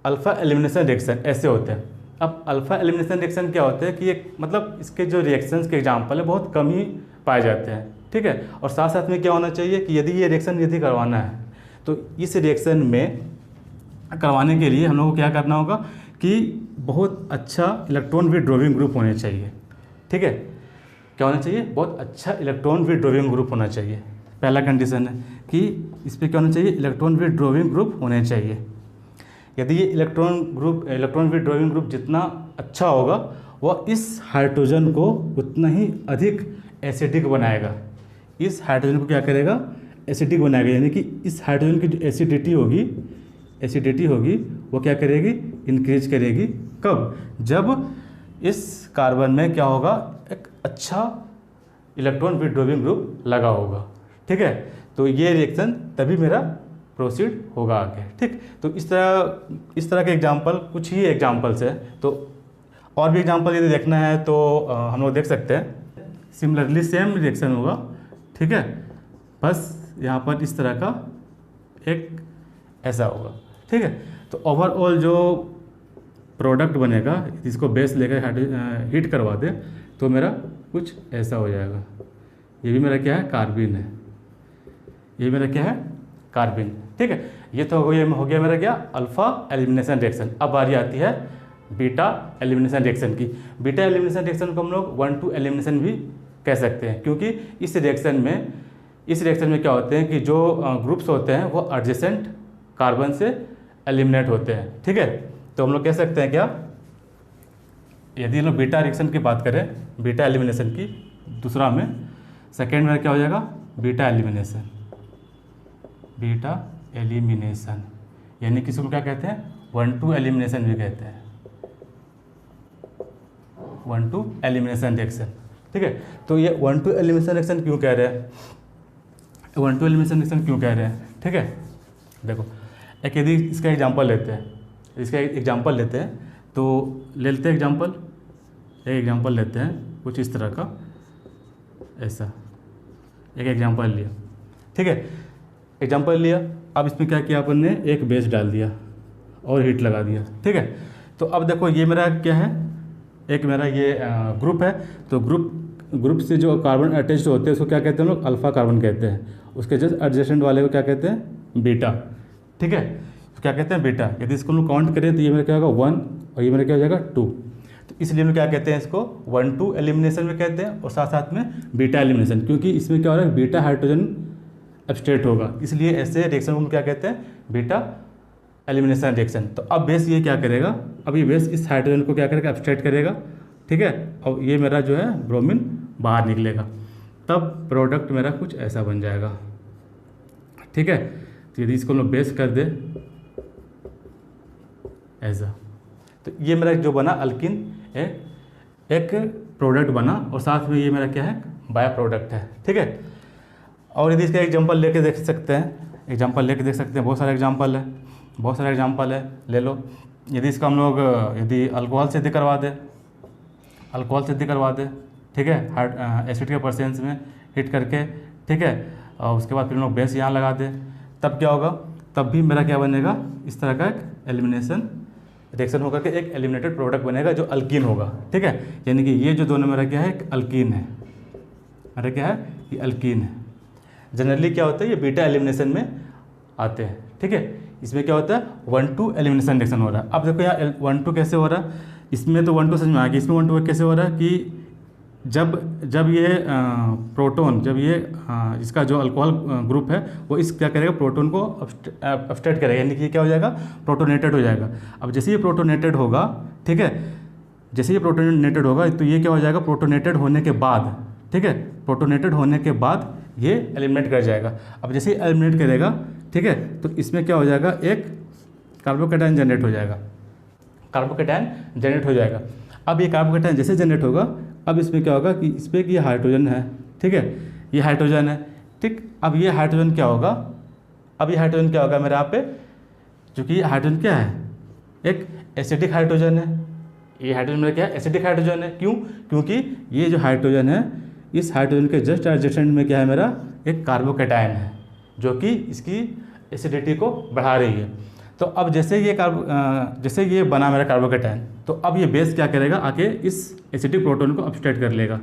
अल्फा एलिमिनेशन रिएक्शन ऐसे होते हैं। अब अल्फा एलिमिनेशन रिएक्शन क्या होते हैं कि एक मतलब इसके जो रिएक्शंस के एग्जाम्पल है बहुत कम ही पाए जाते हैं, ठीक है। और साथ साथ में क्या होना चाहिए कि यदि ये रिएक्शन यदि करवाना है तो इस रिएक्शन में करवाने के लिए हम लोग को क्या करना होगा कि बहुत अच्छा इलेक्ट्रॉन विथड्रॉइंग ग्रुप होने चाहिए, ठीक है। क्या होना चाहिए, बहुत अच्छा इलेक्ट्रॉन विथड्रॉइंग ग्रुप होना चाहिए। पहला कंडीशन है कि इस पर क्या होना चाहिए, इलेक्ट्रॉन विथड्रॉइंग ग्रुप होने चाहिए। यदि ये इलेक्ट्रॉन विथड्रॉइंग ग्रुप जितना अच्छा होगा वह इस हाइड्रोजन को उतना ही अधिक एसिडिक बनाएगा। इस हाइड्रोजन को क्या करेगा, एसिडिक बनाएगा, यानी कि इस हाइड्रोजन की जो एसिडिटी होगी वो क्या करेगी, इंक्रीज करेगी। कब, जब इस कार्बन में क्या होगा, एक अच्छा इलेक्ट्रॉन विथड्रॉइंग ग्रुप लगा होगा, ठीक है। तो ये रिएक्शन तभी मेरा प्रोसीड होगा आगे, ठीक। तो इस तरह के एग्जाम्पल, कुछ ही एग्जाम्पल्स है। तो और भी एग्जाम्पल यदि देखना है तो हम लोग देख सकते हैं। सिमिलरली सेम रिएक्शन होगा, ठीक है, बस यहाँ पर इस तरह का एक ऐसा होगा, ठीक है। तो ओवरऑल जो प्रोडक्ट बनेगा, इसको बेस लेकर हीट करवा दे तो मेरा कुछ ऐसा हो जाएगा। ये भी मेरा क्या है, कार्बिन है, ये मेरा क्या है, कार्बिन, ठीक है। ये तो हो गया मेरा क्या, अल्फा एलिमिनेशन रिएक्शन। अब बारी आती है बीटा एलिमिनेशन रिएक्शन की। बीटा एलिमिनेशन रिएक्शन को हम लोग 1-2 एलिमिनेशन भी कह सकते हैं, क्योंकि इस रिएक्शन में क्या होते हैं कि जो ग्रुप्स होते हैं वो एडजेसेंट कार्बन से एलिमिनेट होते हैं, ठीक है। तो हम लोग कह सकते हैं क्या, यदि हम लोग बीटा रिएक्शन की बात करें, बीटा एलिमिनेशन की, दूसरा में सेकेंड में क्या हो जाएगा, बीटा एलिमिनेशन, यानी किसी को क्या कहते हैं, 1-2 एलिमिनेशन भी कहते हैं, 1-2 एलिमिनेशन रिएक्शन, ठीक है। तो ये 1-2 एलिमिनेशन रिएक्शन क्यों कह रहे हैं, 1-2 एलिमिनेशन रिएक्शन क्यों कह रहे हैं, ठीक है। देखो, एक यदि इसका एग्जांपल लेते हैं, तो लेते हैं एग्जांपल लेते हैं कुछ इस तरह का, ऐसा एक एग्जांपल लिया, ठीक है। एग्जांपल लिया, अब इसमें क्या किया अपन ने, एक बेस डाल दिया और हीट लगा दिया, ठीक है। तो अब देखो ये मेरा क्या है, एक मेरा ये ग्रुप है। तो ग्रुप से जो कार्बन अटैच्ड होते हैं उसको क्या कहते हैं हम लोग, अल्फा कार्बन कहते हैं। उसके जस्ट एडजेसेंट वाले को क्या कहते हैं, बीटा, ठीक है। तो क्या कहते हैं, बीटा। यदि इसको हम लोग काउंट करें तो ये मेरा क्या होगा 1 और ये मेरा क्या हो जाएगा 2। तो इसलिए हम क्या कहते हैं, इसको 1-2 एलिमिनेशन में कहते हैं और साथ साथ में बीटा एलिमिनेशन, क्योंकि इसमें क्या हो रहा है, बीटा हाइड्रोजन एब्स्ट्रेट होगा, इसलिए ऐसे रिएक्शन को हम क्या कहते हैं, बीटा एलिमिनेशन रिएक्शन। तो अब बेस ये क्या करेगा, अब ये बेस इस हाइड्रोजन को क्या करेगा, एब्स्ट्रेट करेगा, ठीक है। और ये मेरा जो है ब्रोमीन बाहर निकलेगा, तब प्रोडक्ट मेरा कुछ ऐसा बन जाएगा, ठीक है। तो यदि इसको हम बेस कर दे ऐसा, तो ये मेरा जो बना अल्किन एक प्रोडक्ट बना और साथ में ये मेरा क्या है, बाय प्रोडक्ट है, ठीक है। और यदि इसका एग्जांपल लेके देख सकते हैं, बहुत सारे एग्जांपल है, ले लो। यदि इसका हम लोग यदि अल्कोहल से करवा दे, ठीक है, एसिड के परसेंस में हीट करके, ठीक है, और उसके बाद फिर हम लोग बेस यहाँ लगा दे, तब क्या होगा, तब भी मेरा क्या बनेगा, इस तरह का एक एलिमिनेशन रिएक्शन होकर के एक एलिमिनेटेड प्रोडक्ट बनेगा जो अल्कीन होगा, ठीक है। यानी कि ये जो दोनों मेरा क्या है, एक अल्कीन है, मेरा क्या है, ये अल्कीन है। जनरली क्या होता है, ये बीटा एलिमिनेशन में आते हैं, ठीक है। इसमें क्या होता है, 1-2 एलिमिनेशन रिएक्शन हो रहा है। अब देखो यहाँ 1-2 कैसे हो रहा है, इसमें तो 1-2 समझ में आ गया, इसमें 1-2 कैसे हो रहा है कि जब ये प्रोटॉन, इसका जो अल्कोहल ग्रुप है वो इस क्या करेगा, प्रोटॉन को अब्स्ट्रैक्ट करेगा, यानी कि क्या हो जाएगा, प्रोटोनेटेड हो जाएगा। अब जैसे ये प्रोटोनेटेड होगा, ठीक है, तो ये क्या हो जाएगा, प्रोटोनेटेड होने के बाद, ठीक है। प्रोटोनेटेड होने के बाद ये एलिमिनेट कर जाएगा। अब जैसे ही एलिमिनेट करेगा, ठीक है, तो इसमें क्या हो जाएगा, एक कार्बोकैटायन जनरेट हो जाएगा, कार्बोकैटायन जनरेट हो जाएगा। अब ये कार्बोकैटायन जैसे जनरेट होगा, अब इसमें क्या होगा कि इस पर ये हाइड्रोजन है, ठीक है, ये हाइड्रोजन है, ठीक। अब ये हाइड्रोजन क्या होगा, अब ये हाइड्रोजन क्या होगा मेरे यहाँ पे, चूँकि ये हाइड्रोजन क्या है, एक एसिडिक हाइड्रोजन है। ये हाइड्रोजन मेरा क्या है, एसिडिक हाइड्रोजन है। क्यों? क्योंकि ये जो हाइड्रोजन है, इस हाइड्रोजन के जस्ट एडजेसेंट में क्या है मेरा, एक कार्बोकैटायन है जो कि इसकी एसिडिटी को बढ़ा रही है। तो अब जैसे ये बना मेरा कार्बोकैटायन, तो अब ये बेस क्या करेगा, आके इस एसिडिक प्रोटोन को अपस्ट्रेट कर लेगा।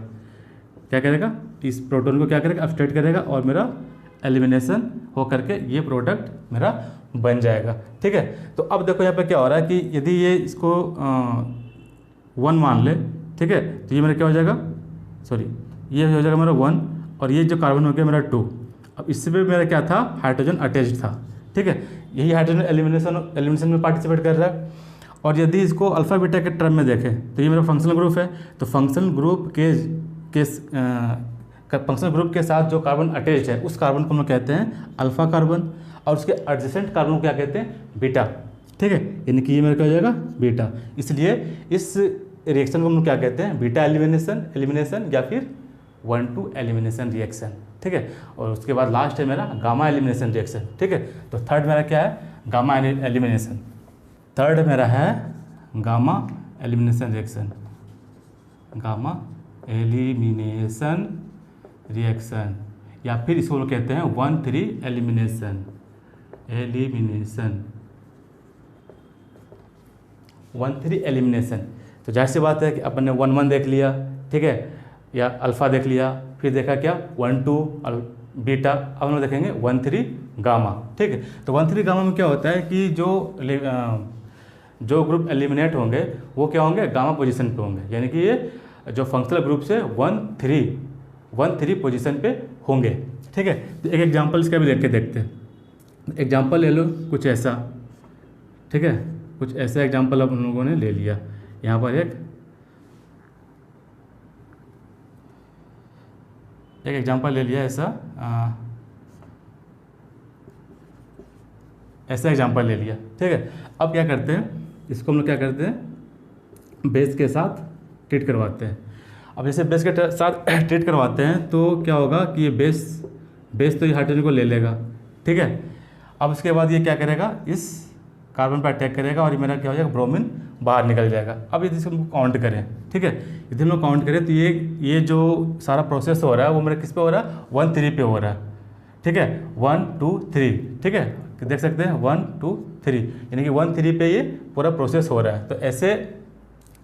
क्या करेगा, इस प्रोटोन को क्या करेगा, अपस्ट्रेट करेगा और मेरा एलिमिनेशन हो करके ये प्रोडक्ट मेरा बन जाएगा, ठीक है। तो अब देखो यहाँ पे क्या हो रहा है कि यदि ये इसको 1 मान ले, ठीक है, तो ये मेरा क्या हो जाएगा, सॉरी, ये हो जाएगा मेरा 1 और ये जो कार्बन हो गया मेरा 2। अब इससे भी मेरा क्या था, हाइड्रोजन अटैच्ड था, ठीक है। यही हाइड्रोजन एलिमिनेशन में पार्टिसिपेट कर रहा है। और यदि इसको अल्फा बीटा के टर्म में देखें तो ये मेरा फंक्शनल ग्रुप है। तो फंक्शनल ग्रुप के साथ जो कार्बन अटैच्ड है उस कार्बन को हम लोग कहते हैं अल्फा कार्बन, और उसके एडजेसेंट कार्बन को क्या कहते हैं, बीटा, ठीक है। यानी कि ये मेरा क्या हो जाएगा, बीटा। इसलिए इस रिएक्शन को हम लोग क्या कहते हैं, बीटा एलिमिनेशन या फिर 1-2 एलिमिनेशन रिएक्शन, ठीक है। और उसके बाद लास्ट है मेरा गामा एलिमिनेशन रिएक्शन, ठीक है। तो थर्ड मेरा क्या है, गामा एलिमिनेशन। थर्ड मेरा है gamma elimination reaction, gamma elimination reaction, या फिर इसको लोग कहते हैं 1-3 एलिमिनेशन 1-3 एलिमिनेशन। तो जाहिर सी बात है कि अपन ने 1-1 देख लिया, ठीक है, या अल्फ़ा देख लिया, फिर देखा क्या 1-2 और बीटा। अब हम लोग देखेंगे 1-3 गामा, ठीक है। तो 1-3 गामा में क्या होता है कि जो ग्रुप एलिमिनेट होंगे वो क्या होंगे, गामा पोजीशन पे होंगे, यानी कि ये जो फंक्शनल ग्रुप से 1-3 पोजीशन पे होंगे, ठीक है। तो एक एग्जांपल इसका भी देख के देखते हैं। एग्जांपल ले लो कुछ ऐसा, ठीक है, कुछ ऐसा एग्जांपल अब हम लोगों ने ले लिया। यहाँ पर एक एग्जांपल ले लिया ऐसा एग्जांपल ले लिया, ठीक है। अब क्या करते हैं, इसको हम लोग क्या करते हैं, बेस के साथ ट्रीट करवाते हैं। अब जैसे बेस के साथ ट्रीट करवाते हैं तो क्या होगा कि ये बेस तो ये हाइड्रोजन को ले लेगा, ठीक है। अब उसके बाद ये क्या करेगा, इस कार्बन पर अटैक करेगा और ये मेरा क्या हो जाएगा, ब्रोमीन बाहर निकल जाएगा। अब यदि इसको काउंट करें, ठीक है, यदि हम लोग काउंट करें तो ये जो सारा प्रोसेस हो रहा है वो मेरा किस पे हो रहा है, 1-3 पे हो रहा है, ठीक है, 1-2-3, ठीक है, देख सकते हैं 1-2-3, यानी कि 1-3 पे ये पूरा प्रोसेस हो रहा है। तो ऐसे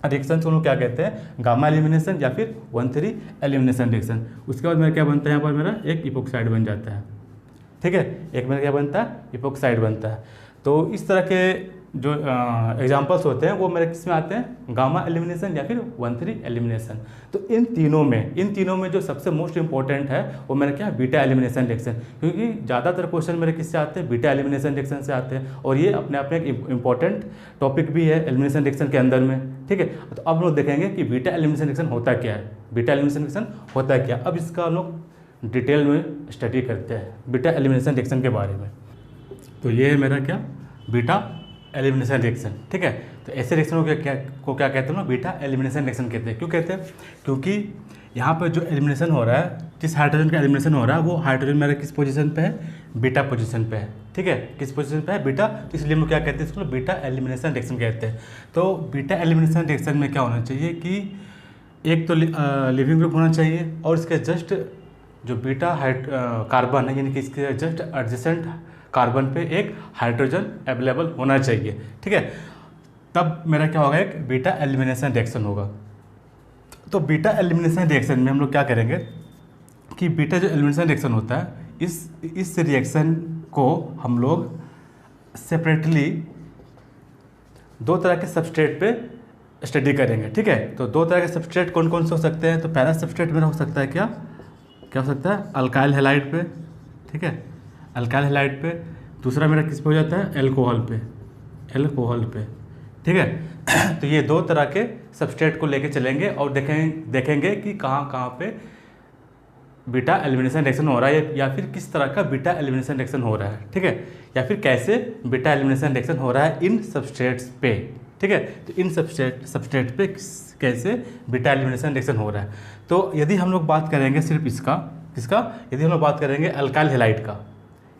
रिएक्शन को हम लोग क्या कहते हैं, गामा एलिमिनेशन या फिर 1-3 एलिमिनेशन रिएक्शन। उसके बाद मेरा क्या बनता है, यहाँ पर मेरा एक इपोक्साइड बन जाता है, ठीक है, एक मेरा क्या बनता है, इपोक्साइड बनता है। तो इस तरह के जो एग्जांपल्स होते हैं वो मेरे किस में आते हैं, गामा एलिमिनेशन या फिर 1-3 एलिमिनेशन। तो इन तीनों में जो सबसे मोस्ट इंपॉर्टेंट है वो मेरा क्या है, बीटा एलिमिनेशन रिएक्शन, क्योंकि ज़्यादातर क्वेश्चन मेरे किससे आते हैं, बीटा एलिमिनेशन रिएक्शन से आते हैं, और ये अपने आप में एक इंपॉर्टेंट टॉपिक भी है एलिमिनेशन रिएक्शन के अंदर में, ठीक है। तो अब हम लोग देखेंगे कि बीटा एलिमिनेशन रिएक्शन होता क्या है, बीटा एलिमिनेशन रिएक्शन होता क्या। अब इसका हम लोग डिटेल में स्टडी करते हैं बीटा एलिमिनेशन रिएक्शन के बारे में। तो ये है मेरा क्या, बीटा एलिमिनेशन रिएक्शन, ठीक है। तो ऐसे रिएक्शन को क्या कहते हैं ना, बीटा एलिमिनेशन रिएक्शन कहते हैं। क्यों कहते हैं, क्योंकि यहाँ पर जो एलिमिनेशन हो रहा है, जिस हाइड्रोजन का एलिमिनेशन हो रहा है वो हाइड्रोजन मेरा किस पोजीशन पे है, बीटा पोजीशन पे है, ठीक है, किस पोजीशन पे है, बीटा। तो इसलिए हम लोग क्या कहते हैं, इसको बीटा एलिमिनेशन रिएक्शन कहते हैं। तो बीटा एलिमिनेशन रिएक्शन में क्या होना चाहिए कि एक तो लिविंग ग्रुप होना चाहिए और इसके जस्ट जो बीटा कार्बन है, यानी कि इसके जस्ट एडजेसेंट कार्बन पे एक हाइड्रोजन अवेलेबल होना चाहिए, ठीक है। तब मेरा क्या होगा, एक बीटा एलिमिनेशन रिएक्शन होगा। तो बीटा एलिमिनेशन रिएक्शन में हम लोग क्या करेंगे कि बीटा जो एलिमिनेशन रिएक्शन होता है, इस रिएक्शन को हम लोग सेपरेटली 2 तरह के सबस्ट्रेट पे स्टडी करेंगे, ठीक है। तो 2 तरह के सबस्ट्रेट कौन कौन से हो सकते हैं। तो पहला सबस्ट्रेट मेरा हो सकता है क्या हो सकता है, अल्काइल हैलाइड पे, ठीक है, अल्काइल हैलाइड पे। दूसरा मेरा किस पे हो जाता है, एल्कोहल पे, ठीक है। तो ये 2 तरह के सबस्ट्रेट को लेके चलेंगे और देखेंगे कि कहाँ पे बीटा एलिमिनेशन रिएक्शन हो रहा है, या फिर किस तरह का बीटा एलिमिनेशन रिएक्शन हो रहा है, ठीक है, या फिर कैसे बीटा एलिमिनेशन रिएक्शन हो रहा है इन सबस्ट्रेट्स पे, ठीक है। तो इन सबस्ट्रेट पे कैसे बीटा एलिमिनेशन रिएक्शन हो रहा है। तो यदि हम लोग बात करेंगे सिर्फ किसका, यदि हम लोग बात करेंगे अल्काइल हैलाइड का,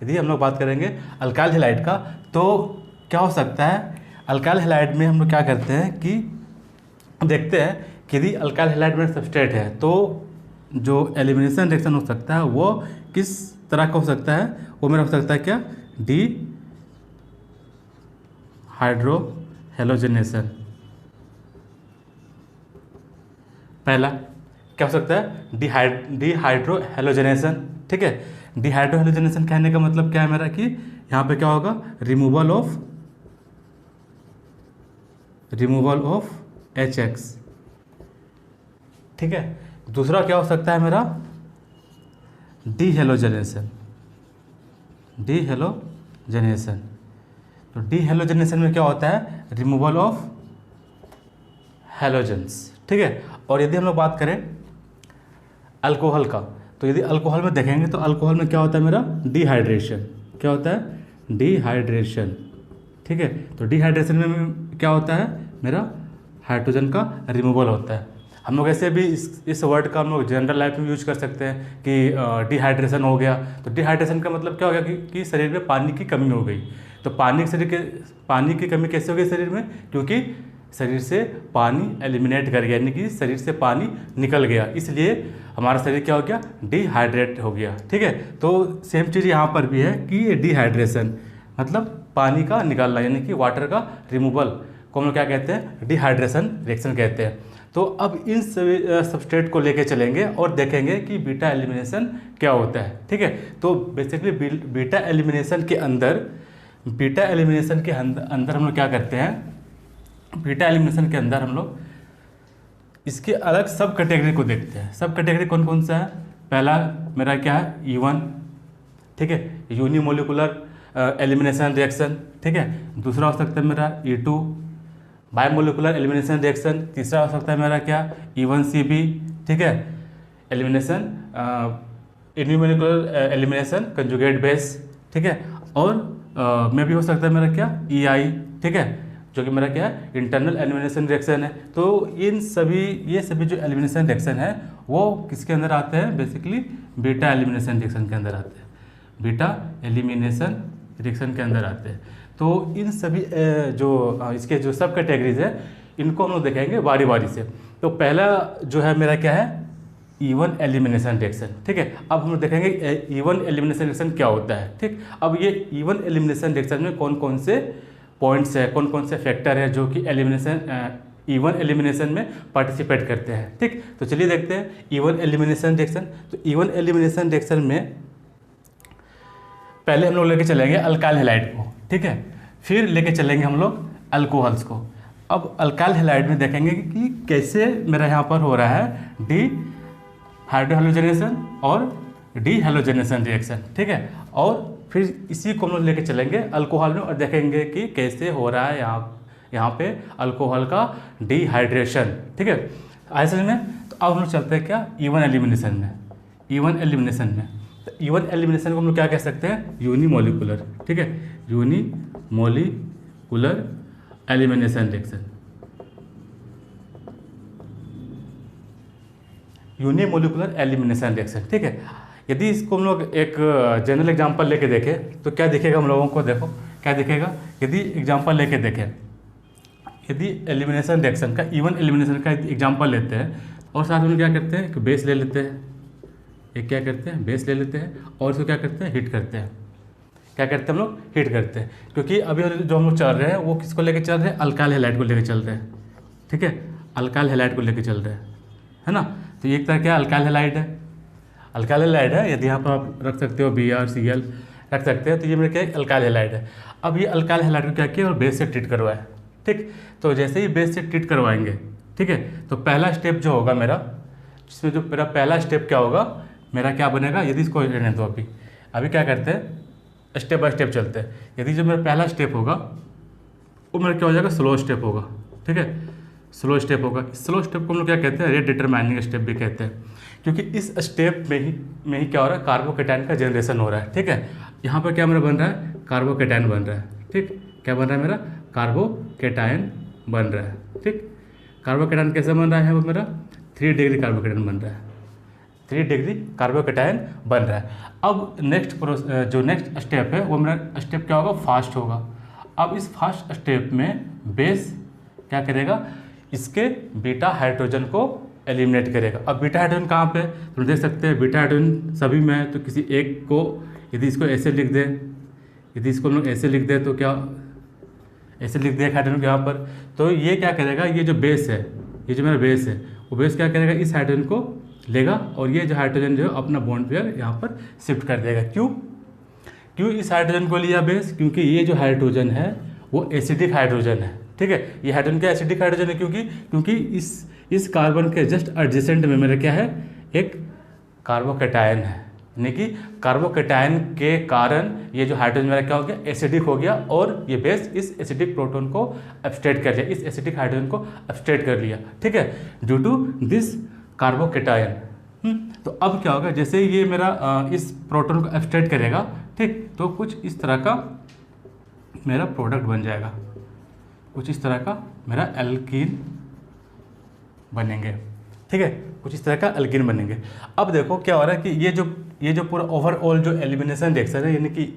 यदि हम लोग बात करेंगे अल्काइल हैलाइड का, तो क्या हो सकता है, अल्काइल हैलाइड में हम लोग क्या करते हैं कि देखते हैं कि यदि अल्काइल हैलाइड में सबस्ट्रेट है तो जो एलिमिनेशन रिएक्शन हो सकता है वो किस तरह का हो सकता है, वो मेरा हो सकता है क्या, डी हाइड्रो हेलोजनेशन। पहला क्या हो सकता है, डिहाइड्रो हेलोजनेशन, ठीक है। डिहाइड्रो हेलोजनेशन कहने का मतलब क्या है मेरा कि यहाँ पे क्या होगा, रिमूवल ऑफ HX, ठीक है। दूसरा क्या हो सकता है मेरा, डीहेलोजनेशन। तो डीहेलोजनेशन में क्या होता है, रिमूवल ऑफ हैलोजेंस, ठीक है। और यदि हम लोग बात करें अल्कोहल का, तो यदि अल्कोहल में देखेंगे तो अल्कोहल में क्या होता है मेरा, डिहाइड्रेशन। क्या होता है, डिहाइड्रेशन, ठीक है। तो डिहाइड्रेशन में क्या होता है मेरा, हाइड्रोजन का रिमूवल होता है। हम लोग ऐसे भी इस वर्ड का हम लोग जनरल लाइफ में यूज कर सकते हैं कि डिहाइड्रेशन हो गया। तो डिहाइड्रेशन का मतलब क्या हो गया कि शरीर में पानी की कमी हो गई। तो पानी की कमी कैसे हो गई शरीर में, क्योंकि शरीर से पानी एलिमिनेट कर गया, यानी कि शरीर से पानी निकल गया, इसलिए हमारा शरीर क्या हो गया, डिहाइड्रेट हो गया, ठीक है। तो सेम चीज़ यहाँ पर भी है कि ये डिहाइड्रेशन मतलब पानी का निकालना, यानी कि वाटर का रिमूवल को हम लोग क्या कहते हैं, डिहाइड्रेशन रिएक्शन कहते हैं। तो अब इन सभी सबस्ट्रेट को लेके चलेंगे और देखेंगे कि बीटा एलिमिनेशन क्या होता है, ठीक है। तो बेसिकली बीटा एलिमिनेशन के अंदर हम लोग क्या करते हैं, बीटा एलिमिनेशन के अंदर हम लोग इसके अलग सब कैटेगरी को देखते हैं। सब कैटेगरी कौन कौन सा है, पहला मेरा क्या है, E1, ठीक है, यूनिमोलिकुलर एलिमिनेशन रिएक्शन, ठीक है। दूसरा हो सकता है मेरा E2, बायोमोलिकुलर एलिमिनेशन रिएक्शन। तीसरा हो सकता है मेरा क्या, E1CB, ठीक है, elimination unimolecular elimination conjugate base, ठीक है। और में भी हो सकता है मेरा क्या, EI, ठीक है, जो कि मेरा क्या है, इंटरनल एलिमिनेशन रिएक्शन है। तो ये सभी जो एलिमिनेशन रिएक्शन है वो किसके अंदर आते हैं, बेसिकली बीटा एलिमिनेशन रिएक्शन के अंदर आते हैं, बीटा एलिमिनेशन रिएक्शन के अंदर आते हैं। तो इन सभी इसके जो सब कैटेगरीज है इनको हम लोग देखेंगे बारी बारी से। तो पहला जो है मेरा क्या है, E1 एलिमिनेशन रिएक्शन, ठीक है। अब हम लोग देखेंगे E1 एलिमिनेशन रिएक्शन क्या होता है, ठीक। अब ये E1 एलिमिनेशन रिएक्शन में कौन कौन से पॉइंट्स है, कौन कौन से फैक्टर है जो कि E1 एलिमिनेशन में पार्टिसिपेट करते हैं, ठीक। तो चलिए देखते हैं E1 एलिमिनेशन रिएक्शन। तो E1 एलिमिनेशन रिएक्शन में पहले हम लोग लेके चलेंगे अल्काइल हैलाइड को, ठीक है, फिर लेके चलेंगे हम लोग अल्कोहल्स को। अब अल्काइल हैलाइड में देखेंगे कि कैसे मेरा यहाँ पर हो रहा है डी हाइड्रोहेलोजनेशन और डी हेलोजनेशन रिएक्शन, ठीक है। और फिर इसी को हम लोग लेके चलेंगे अल्कोहल में और देखेंगे कि कैसे हो रहा है यहाँ पे अल्कोहल का डिहाइड्रेशन, ठीक है। ऐसे में तो अब हम लोग चलते हैं क्या, E1 एलिमिनेशन में। E1 एलिमिनेशन को हम लोग क्या कह सकते हैं, यूनिमोलिकुलर, ठीक है, unimolecular elimination reaction. Unimolecular elimination reaction, ठीक है। यदि इसको हम लोग एक जनरल एग्जांपल लेके देखें तो क्या दिखेगा हम लोगों को, देखो क्या दिखेगा। यदि एग्जांपल लेके देखें, यदि एलिमिनेशन रिएक्शन का E1 एलिमिनेशन का एग्जांपल लेते हैं और साथ में क्या करते हैं, बेस ले लेते हैं, एक क्या करते हैं, बेस ले लेते हैं और इसको क्या करते हैं, हीट करते हैं। क्या करते हैं हम लोग, हीट करते हैं, क्योंकि अभी जो हम लोग चल रहे हैं वो किसको लेके चल रहे हैं, अल्काइल हैलाइड को लेके चल रहे हैं, ठीक है, अल्काइल हैलाइड को लेके चल रहे हैं, है ना। तो एक तरह क्या अल्काइल हैलाइड है, यदि यहाँ पर आप रख सकते हो BrCl रख सकते हैं, तो ये मेरे क्या अल्काइल हैलाइड है। अब ये अल्काइल हैलाइड को क्या किया और बेस से ट्रीट करवाया, ठीक। तो जैसे ही बेस से ट्रीट करवाएंगे, ठीक है, तो पहला स्टेप जो होगा मेरा, जिसमें जो मेरा पहला स्टेप क्या होगा, मेरा क्या बनेगा, यदि इसको रहने दो अभी क्या करते हैं, स्टेप बाय स्टेप चलते हैं। यदि जो मेरा पहला स्टेप होगा वो मेरा क्या हो जाएगा, स्लो स्टेप होगा, ठीक है, स्लो स्टेप होगा। स्लो स्टेप को हम लोग क्या कहते हैं, रेट डिटरमाइनिंग स्टेप भी कहते हैं। क्योंकि इस स्टेप में ही क्या हो रहा है, कार्बोकेटायन का जनरेशन हो रहा है। ठीक है, यहाँ पर क्या मेरा बन रहा है, कार्बोकेटायन बन रहा है। ठीक, क्या बन रहा है मेरा, कार्बोकेटायन बन रहा है। ठीक, कार्बोकेटायन कैसे बन रहा है, वो मेरा 3 डिग्री कार्बोकेटायन बन रहा है, 3 डिग्री कार्बोकेटायन बन रहा है। अब जो नेक्स्ट स्टेप है वो मेरा स्टेप क्या होगा, फास्ट होगा। अब इस फास्ट स्टेप में बेस क्या करेगा, इसके बीटा हाइड्रोजन को एलिमिनेट करेगा। अब बीटा हाइड्रोजन कहाँ पे, तुम देख सकते हैं बीटा हाइड्रोजन सभी में है, तो किसी एक को यदि इसको ऐसे लिख दें, यदि इसको हम लोग ऐसे लिख दें तो क्या, ऐसे लिख दें हाइड्रोजन यहाँ पर, तो ये क्या करेगा, ये जो बेस है, ये जो मेरा बेस है, वो बेस क्या करेगा, इस हाइड्रोजन को लेगा और ये जो हाइड्रोजन जो है अपना बॉन्ड पेयर यहाँ पर शिफ्ट कर देगा। क्यों इस हाइड्रोजन को लिया बेस, क्योंकि ये जो हाइड्रोजन है वो एसिडिक हाइड्रोजन है। ठीक है, ये हाइड्रोजन क्या एसिडिक हाइड्रोजन है, क्योंकि इस कार्बन के जस्ट एडजेसेंट में मेरा क्या है, एक कार्बोकेटायन है, यानी कि कार्बोकेटायन के कारण ये जो हाइड्रोजन मेरा क्या हो गया, एसिडिक हो गया और ये बेस इस एसिडिक प्रोटॉन को एब्स्ट्रैक्ट कर लिया, इस एसिडिक हाइड्रोजन को एब्स्ट्रैक्ट कर लिया। ठीक है, ड्यू टू दिस कार्बोकेटायन। तो अब क्या होगा, जैसे ये मेरा इस प्रोटॉन को एब्स्ट्रैक्ट करेगा, ठीक, तो कुछ इस तरह का मेरा प्रोडक्ट बन जाएगा, कुछ इस तरह का मेरा एल्कीन बनेंगे। ठीक है, कुछ इस तरह का एल्कीन बनेंगे। अब देखो क्या हो रहा है कि ये जो पूरा ओवरऑल जो एलिमिनेशन रिएक्शन है, यानी कि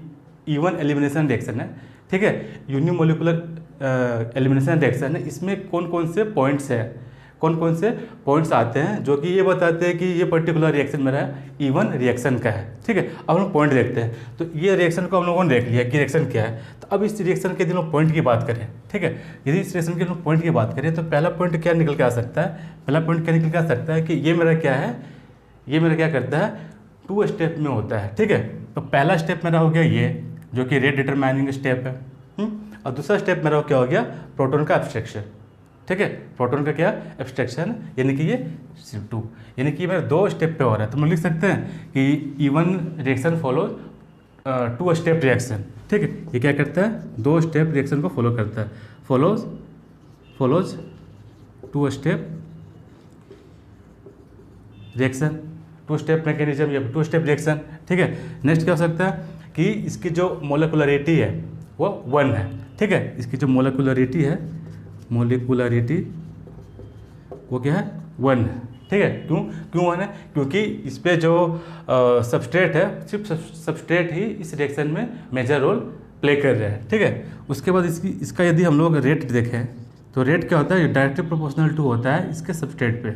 इवन एलिमिनेशन रिएक्शन है। ठीक है, यूनिमोलिकुलर एलिमिनेशन रिएक्शन है, इसमें कौन कौन से पॉइंट्स हैं, कौन कौन से पॉइंट्स आते हैं जो कि ये बताते हैं कि ये पर्टिकुलर रिएक्शन मेरा इवन रिएक्शन का है। ठीक है, अब हम पॉइंट देखते हैं। तो ये रिएक्शन को हम लोगों ने देख लिया कि रिएक्शन क्या है। तो अब इस रिएक्शन के दिनों पॉइंट की बात करें, ठीक है, यदि इस रिएक्शन के दिनों पॉइंट की बात करें तो पहला पॉइंट क्या निकल के आ सकता है, पहला पॉइंट क्या निकल के आ सकता है कि ये मेरा क्या है, ये मेरा क्या करता है, 2 स्टेप में होता है। ठीक है, तो पहला स्टेप मेरा हो गया ये जो कि रेट डिटरमाइनिंग स्टेप है, और दूसरा स्टेप मेरा क्या हो गया, प्रोटॉन का एब्स्ट्रैक्शन। ठीक है, प्रोटॉन का क्या एब्स्ट्रैक्शन, यानी कि ये CO2, यानी कि मेरा 2 स्टेप पे हो रहा है। तो हम लिख सकते हैं कि E one reaction follow 2 step reaction. ठीक है, ये क्या करता है, 2 स्टेप रिएक्शन को फॉलो करता है, follows 2 step reaction, 2 step mechanism या 2 स्टेप रिएक्शन। ठीक है, नेक्स्ट क्या हो सकता है कि इसकी जो मोलिकुलरिटी है वो 1 है। ठीक है, इसकी जो मोलिकुलरिटी है, मोलिकुलरिटी वो क्या है, 1 है। ठीक है, क्यों 1 है, क्योंकि इस पे जो सबस्ट्रेट है, सिर्फ सबस्ट्रेट ही इस रिएक्शन में मेजर रोल प्ले कर रहा है। ठीक है, उसके बाद इसका यदि हम लोग रेट देखें तो रेट क्या होता है, डायरेक्टली प्रोपोर्शनल टू होता है इसके सबस्ट्रेट पे,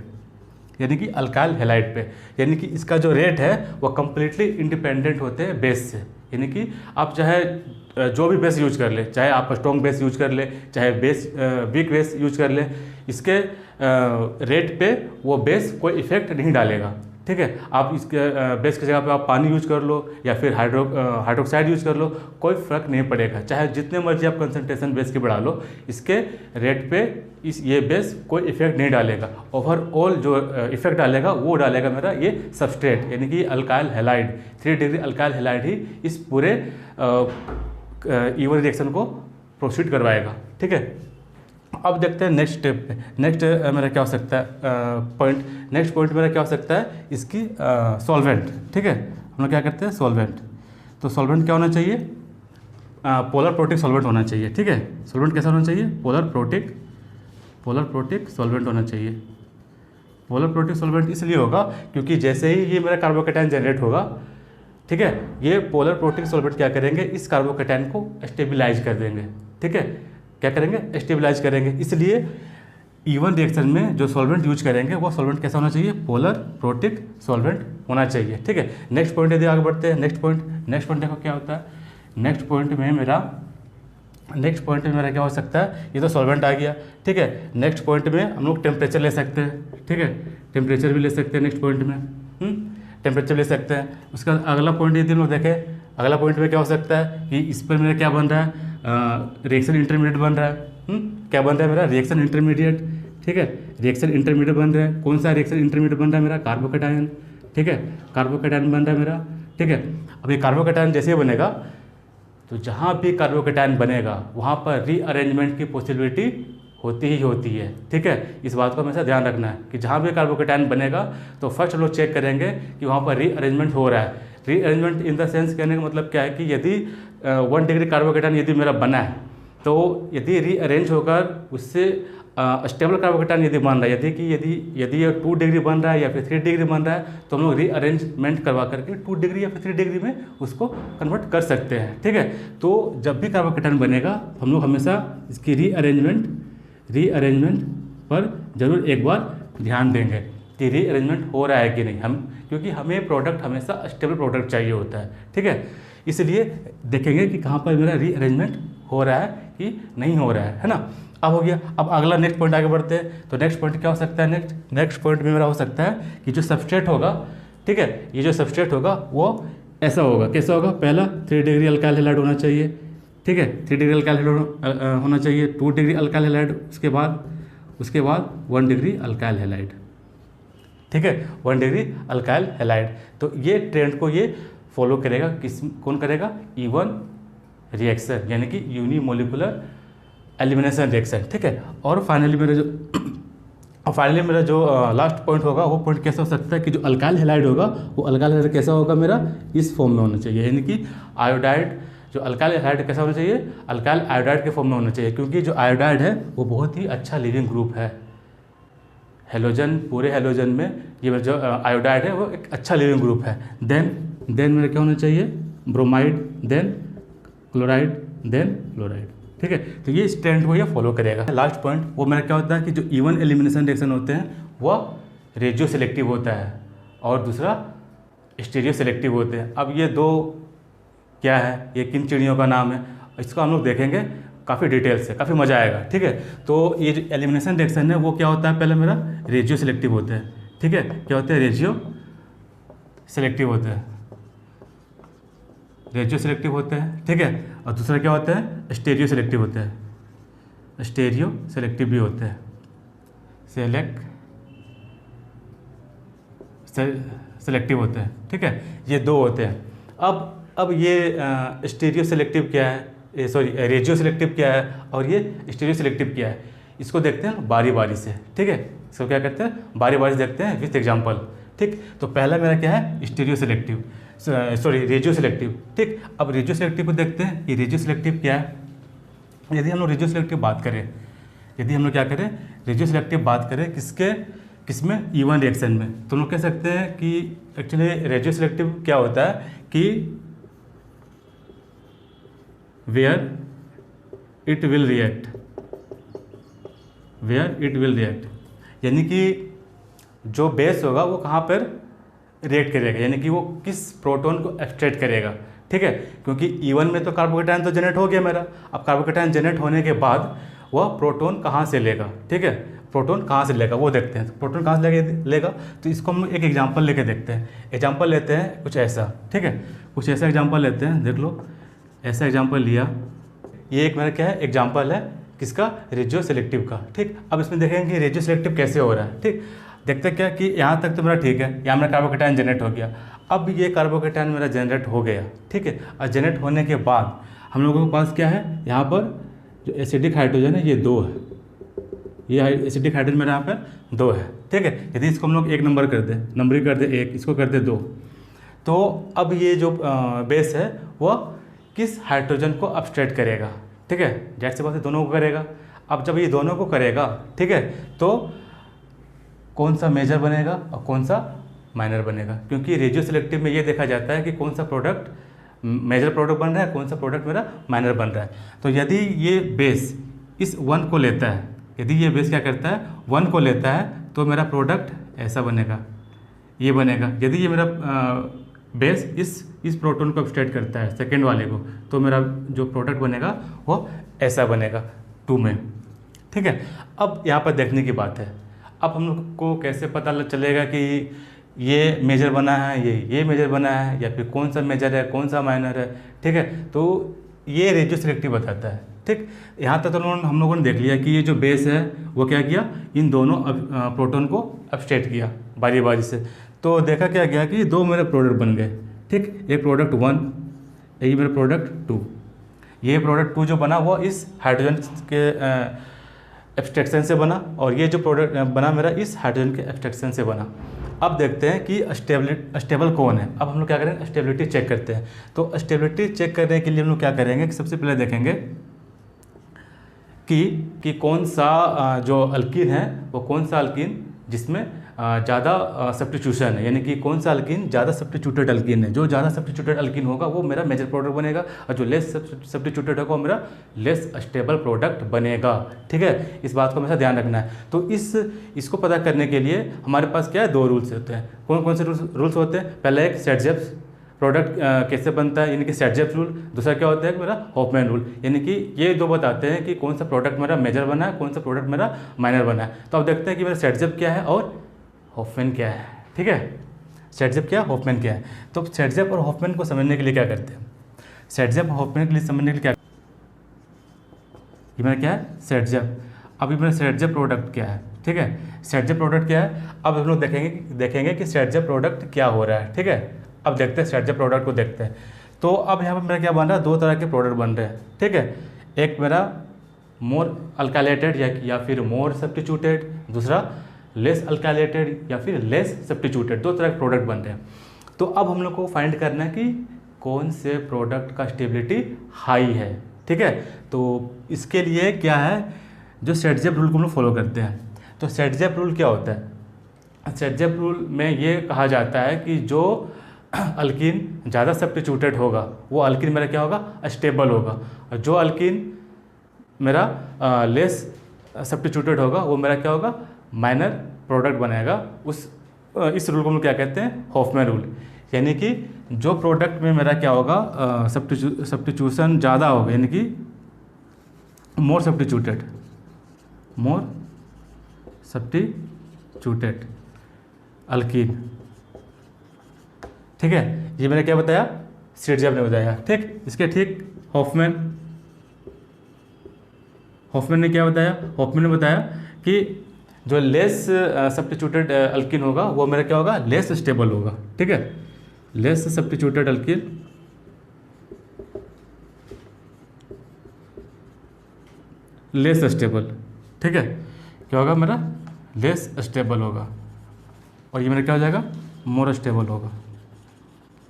यानी कि अल्काइल हैलाइड पे, यानी कि इसका जो रेट है वो कम्प्लीटली इंडिपेंडेंट होते हैं बेस से। यानी कि आप चाहे जो भी बेस यूज कर ले, चाहे आप स्ट्रॉन्ग बेस यूज कर ले, चाहे वीक बेस यूज कर ले, इसके रेट पे वो बेस कोई इफेक्ट नहीं डालेगा। ठीक है, आप इसके बेस की जगह पे आप पानी यूज कर लो या फिर हाइड्रोक्साइड यूज कर लो, कोई फ़र्क नहीं पड़ेगा। चाहे जितने मर्जी आप कंसनट्रेशन बेस की बढ़ा लो, इसके रेट पे ये बेस कोई इफेक्ट नहीं डालेगा। ओवरऑल जो इफेक्ट डालेगा वो डालेगा मेरा ये सबस्ट्रेट, यानी कि alkyl halide, 3 degree alkyl halide ही इस पूरे इवन रिएक्शन को प्रोसीड करवाएगा। ठीक है, अब देखते हैं नेक्स्ट स्टेप पे। नेक्स्ट मेरा क्या हो सकता है पॉइंट, नेक्स्ट पॉइंट मेरा क्या हो सकता है, इसकी सॉल्वेंट। ठीक है, हम लोग क्या करते हैं, सॉल्वेंट। तो सॉल्वेंट क्या होना चाहिए, पोलर प्रोटिक सॉल्वेंट होना चाहिए। ठीक है, सॉल्वेंट कैसा होना चाहिए, पोलर प्रोटिक सॉल्वेंट होना चाहिए। पोलर प्रोटिक सॉल्वेंट इसलिए होगा क्योंकि जैसे ही ये मेरा कार्बोकेटायन जनरेट होगा, ठीक है, ये पोलर प्रोटिक सॉल्वेंट क्या करेंगे, इस कार्बोकेटायन को स्टेबलाइज कर देंगे। ठीक है, क्या करेंगे, स्टेबलाइज करेंगे। इसलिए इवन रिएक्शन में जो सॉल्वेंट यूज करेंगे वो सॉल्वेंट कैसा होना चाहिए, पोलर प्रोटिक सॉल्वेंट होना चाहिए। ठीक है, नेक्स्ट पॉइंट यदि आगे बढ़ते हैं, नेक्स्ट पॉइंट देखो क्या होता है। नेक्स्ट पॉइंट में मेरा क्या हो सकता है, ये तो सॉल्वेंट आ गया। ठीक है, नेक्स्ट पॉइंट में हम लोग टेम्परेचर ले सकते हैं। ठीक है, टेम्परेचर भी ले सकते हैं नेक्स्ट पॉइंट में, टेम्परेचर ले सकते हैं। उसका अगला पॉइंट यदि हम लोग देखें, अगला पॉइंट में क्या हो सकता है कि इस पर मेरा क्या बन रहा है, रिएक्शन इंटरमीडिएट बन रहा है। क्या बन रहा है मेरा, रिएक्शन इंटरमीडिएट। ठीक है, रिएक्शन इंटरमीडिएट बन रहा है। कौन सा रिएक्शन इंटरमीडिएट बन रहा है मेरा, कार्बोकेटायन। ठीक है, कार्बोकेटायन बन रहा है मेरा। ठीक है, अब ये कार्बोकेटायन जैसे ही बनेगा तो जहाँ भी कार्बोकेटायन बनेगा वहाँ पर रीअरेंजमेंट की पॉसिबिलिटी होती ही होती है। ठीक है, इस बात को हमेशा ध्यान रखना है कि जहाँ भी कार्बोकेटायन बनेगा तो फर्स्ट हम लोग चेक करेंगे कि वहाँ पर रीअरेंजमेंट हो रहा है। रीअरेंजमेंट इन द सेंस कहने का मतलब क्या है कि यदि 1 डिग्री कार्बोकेटायन यदि मेरा बना है तो यदि रीअरेंज होकर उससे स्टेबल कार्बोकेटायन यदि बन रहा है, यदि ये 2 डिग्री बन रहा है या फिर 3 डिग्री बन रहा है तो हम लोग रीअरेंजमेंट करवा करके 2 डिग्री या फिर 3 डिग्री में उसको कन्वर्ट कर सकते हैं। ठीक है, तो जब भी कार्बोकेटायन बनेगा हम लोग हमेशा इसकी रीअरेंजमेंट पर जरूर एक बार ध्यान देंगे कि रीअरेंजमेंट हो रहा है कि नहीं, क्योंकि हमें प्रोडक्ट हमेशा स्टेबल प्रोडक्ट चाहिए होता है। ठीक है, इसलिए देखेंगे कि कहाँ पर मेरा रीअरेंजमेंट हो रहा है कि नहीं हो रहा है ना। अब हो गया, अब अगला नेक्स्ट पॉइंट आगे बढ़ते हैं। तो नेक्स्ट पॉइंट क्या हो सकता है, नेक्स्ट पॉइंट में मेरा हो सकता है कि जो सबस्ट्रेट होगा, ठीक है, ये जो सबस्ट्रेट होगा वो ऐसा होगा, कैसा होगा, पहला 3 डिग्री अल्काइल हैलाइड होना चाहिए। ठीक है, 3 डिग्री अल्काइल हैलाइड होना चाहिए, 2 डिग्री अल्काइल हैलाइड, उसके बाद 1 डिग्री अल्काइल हैलाइड। ठीक है, 1 डिग्री अल्काइल हैलाइड। तो ये ट्रेंड को ये फॉलो करेगा, कौन करेगा, इवन रिएक्शन यानी कि यूनिमोलिकुलर एलिमिनेशन रिएक्शन। ठीक है, और फाइनली मेरा जो लास्ट पॉइंट होगा वो पॉइंट कैसा हो सकता है कि जो अल्काइल हैलाइड होगा वो अल्काइल हैलाइड कैसा होगा मेरा, इस फॉर्म में होना चाहिए, यानी कि आयोडाइड, जो अल्काइल हैलाइड कैसा होना चाहिए, अल्काइल आयोडाइड के फॉर्म में होना चाहिए, क्योंकि जो आयोडाइड है वो बहुत ही अच्छा लिविंग ग्रुप है। हेलोजन, पूरे हेलोजन में ये जो आयोडाइड है वो एक अच्छा लिविंग ग्रुप है। देन मेरा क्या होना चाहिए, bromide, then chloride, then chloride. ठीक है, तो ये इस ट्रेंड को ये फॉलो करेगा। लास्ट पॉइंट वो मेरा क्या होता है कि जो इवन एलिमिनेशन रिएक्शन होते हैं वह रेडियो सेलेक्टिव होता है और दूसरा स्टीरियो सेलेक्टिव होते हैं। अब ये दो क्या है, ये किन चिड़ियों का नाम है, इसको हम लोग देखेंगे काफ़ी डिटेल से, काफ़ी मज़ा आएगा। ठीक है, तो ये जो एलिमिनेशन रिएक्शन है वो क्या होता है, पहले मेरा रेडियो सेलेक्टिव होता है। ठीक है, क्या होते हैं, रेडियो सेलेक्टिव होते हैं, रेडियो सेलेक्टिव होते हैं। ठीक है, और दूसरा क्या होता है, स्टेरियो सेलेक्टिव होता है, स्टेरियो सेलेक्टिव भी होते हैं, सेलेक्टिव होते हैं। ठीक है, ये दो होते हैं। अब ये स्टेरियो सेलेक्टिव क्या है, सॉरी रेडियो सेलेक्टिव क्या है और ये स्टेरियो सेलेक्टिव क्या है, इसको देखते हैं बारी बारी से। ठीक है, इसको क्या करते हैं, बारी बारी से देखते हैं विथ एग्जाम्पल। ठीक, तो पहला मेरा क्या है, stereo selective, sorry radio selective. ठीक, अब रेडियो सेलेक्टिव को देखते हैं, ये रेडियो सेलेक्टिव क्या है। यदि हम लोग रेडियो सेलेक्टिव बात करें, यदि हम लोग क्या करें, रेडियो सेलेक्टिव बात करें किसमें, इवन रिएक्शन में, तो हम लोग कह सकते हैं कि एक्चुअली रेडियो सेलेक्टिव क्या होता है कि वेयर इट विल रिएक्ट, यानी कि जो बेस होगा वो कहाँ पर रिएक्ट करेगा, यानी कि वो किस प्रोटॉन को एब्स्ट्रैक्ट करेगा। ठीक है, क्योंकि इवन में तो कार्बोकेटायन तो जनरेट हो गया मेरा, अब कार्बोकेटायन जनरेट होने के बाद वह प्रोटॉन कहाँ से लेगा। ठीक है, प्रोटॉन कहाँ से लेगा वो देखते हैं, तो प्रोटॉन कहाँ से लेगा, तो इसको हम एक एग्जांपल लेके देखते हैं। एग्जांपल लेते हैं कुछ ऐसा, ठीक है, कुछ ऐसा एग्जांपल लेते हैं, देख लो, ऐसा एग्जांपल लिया, ये एक मेरा क्या है, एग्जांपल है किसका, रेडियो सेलेक्टिव का। ठीक, अब इसमें देखेंगे कि रेडियो सेलेक्टिव कैसे हो रहा है। ठीक, देखते क्या कि यहाँ तक तो मेरा ठीक है, यहाँ मेरा कार्बोकेटायन जनरेट हो गया। अब ये कार्बोकेटायन मेरा जनरेट हो गया। ठीक है, और जनरेट होने के बाद हम लोगों के पास क्या है, यहाँ पर जो एसिडिक हाइड्रोजन है ये 2 है, ये एसिडिक हाइड्रोजन मेरा यहाँ पर 2 है। ठीक है, यदि इसको हम लोग एक नंबर कर दें, नंबरिंग कर दे 1, इसको कर दे 2, तो अब ये जो बेस है वह किस हाइड्रोजन को अब्स्ट्रैक्ट करेगा। ठीक है, जैसे बात दोनों को करेगा। अब जब ये दोनों को करेगा, ठीक है, तो कौन सा मेजर बनेगा और कौन सा माइनर बनेगा, क्योंकि रेडियो सेलेक्टिव में ये देखा जाता है कि कौन सा प्रोडक्ट मेजर प्रोडक्ट बन रहा है, कौन सा प्रोडक्ट मेरा माइनर बन रहा है। तो यदि ये बेस इस 1 को लेता है, यदि ये बेस क्या करता है, 1 को लेता है, तो मेरा प्रोडक्ट ऐसा बनेगा, ये बनेगा। यदि ये मेरा बेस इस प्रोटॉन को अब्स्ट्रैक्ट करता है, सेकेंड वाले को, तो मेरा जो प्रोडक्ट बनेगा वो ऐसा बनेगा 2 में। ठीक है, अब यहाँ पर देखने की बात है, अब हम लोग को कैसे पता चलेगा कि ये मेजर बना है, ये मेजर बना है, या फिर कौन सा मेजर है, कौन सा माइनर है। ठीक है, तो ये रेडियो सेलेक्टिव बताता है। ठीक, यहाँ तक तो हम लोगों ने देख लिया कि ये जो बेस है वो क्या किया, इन दोनों प्रोटॉन को अब्स्ट्रैक्ट किया बारी बारी से। तो देखा क्या गया कि 2 मेरे प्रोडक्ट बन गए। ठीक, एक प्रोडक्ट 1, ये मेरा प्रोडक्ट 2, ये प्रोडक्ट 2 जो बना वो इस हाइड्रोजन के एब्स्ट्रैक्शन से बना और ये जो प्रोडक्ट बना मेरा इस हाइड्रोजन के एब्स्ट्रैक्शन से बना। अब देखते हैं कि स्टेबल कौन है। अब हम लोग क्या करेंगे, स्टेबिलिटी चेक करते हैं। तो स्टेबिलिटी चेक करने के लिए हम लोग क्या करेंगे कि सबसे पहले देखेंगे कि कौन सा जो अल्कीन है वो कौन सा अल्कीन जिसमें ज़्यादा सब्स्टिट्यूशन है, यानी कि कौन सा अल्कीन ज़्यादा सब्स्टिट्यूटेड अल्कीन है। जो ज़्यादा सब्स्टिट्यूटेड अल्कीन होगा वो मेरा मेजर प्रोडक्ट बनेगा, और जो लेस सब्स्टिट्यूटेड होगा वो मेरा लेस स्टेबल प्रोडक्ट बनेगा। ठीक है, इस बात को हमेशा ध्यान रखना है। तो इसको पता करने के लिए हमारे पास क्या है, 2 रूल्स होते हैं। कौन कौन से रूल्स होते हैं? पहला एक सेट-जेप्स प्रोडक्ट कैसे बनता है, यानी कि सेट-जेप्स रूल। दूसरा क्या होता है कि मेरा हॉफमैन रूल, यानी कि ये 2 बताते हैं कि कौन सा प्रोडक्ट मेरा मेजर बना है, कौन सा प्रोडक्ट मेरा माइनर बना है। तो अब देखते हैं कि मेरा सेट-जेप क्या है और हॉफमैन क्या है। ठीक है, सेट-जेप क्या है, हॉफमैन क्या है। तो सेट-जेप और हॉफमैन को समझने के लिए क्या करते हैं, सेट-जेप और हॉफमैन के लिए समझने के लिए क्या, ये मेरा क्या है, सेट-जेप। अब ये मेरा सेट-जेप प्रोडक्ट क्या है। ठीक है, सेट-जेप प्रोडक्ट क्या है। अब हम लोग देखेंगे कि सेट-जेप प्रोडक्ट क्या हो रहा है। ठीक है, अब देखते हैं सेट-जेप प्रोडक्ट को देखते हैं। तो अब यहाँ पर मेरा क्या बन रहा है, 2 तरह के प्रोडक्ट बन रहे हैं। ठीक है, एक मेरा मोर अल्काइलेटेड या फिर मोर सब्स्टिट्यूटेड, दूसरा लेस अल्काइलेटेड या फिर लेस सब्स्टिट्यूटेड, 2 तरह के प्रोडक्ट बन रहे हैं। तो अब हम लोग को फाइंड करना है कि कौन से प्रोडक्ट का स्टेबिलिटी हाई है। ठीक है, तो इसके लिए क्या है, जो सेट-जेप रूल को हम लोग फॉलो करते हैं। तो सेट-जेप रूल क्या होता है, सेट-जेप रूल में ये कहा जाता है कि जो अल्कीन ज़्यादा सब्स्टिट्यूटेड होगा वो अल्कीन मेरा क्या होगा, स्टेबल होगा, और जो अल्कीन मेरा लेस सब्स्टिट्यूटेड होगा वो मेरा क्या होगा, माइनर प्रोडक्ट बनाएगा। इस रूल को हम लोग क्या कहते हैं, हॉफमैन रूल। यानी कि जो प्रोडक्ट में मेरा क्या होगा, सब्स्टिट्यूशन ज़्यादा होगा, यानी कि मोर सब्स्टिट्यूटेड अल्कीन। ठीक है, ये मैंने क्या बताया, सेट-जेप ने बताया। ठीक, इसके ठीक हॉफमैन ने क्या बताया, हॉफमैन ने बताया कि जो लेस सब्स्टिट्यूटेड अल्कीन होगा वो मेरा क्या होगा, लेस स्टेबल होगा। ठीक है, less substituted alkyne less stable. ठीक है, क्या होगा मेरा, लेस स्टेबल होगा, और ये मेरा क्या हो जाएगा, मोर स्टेबल होगा।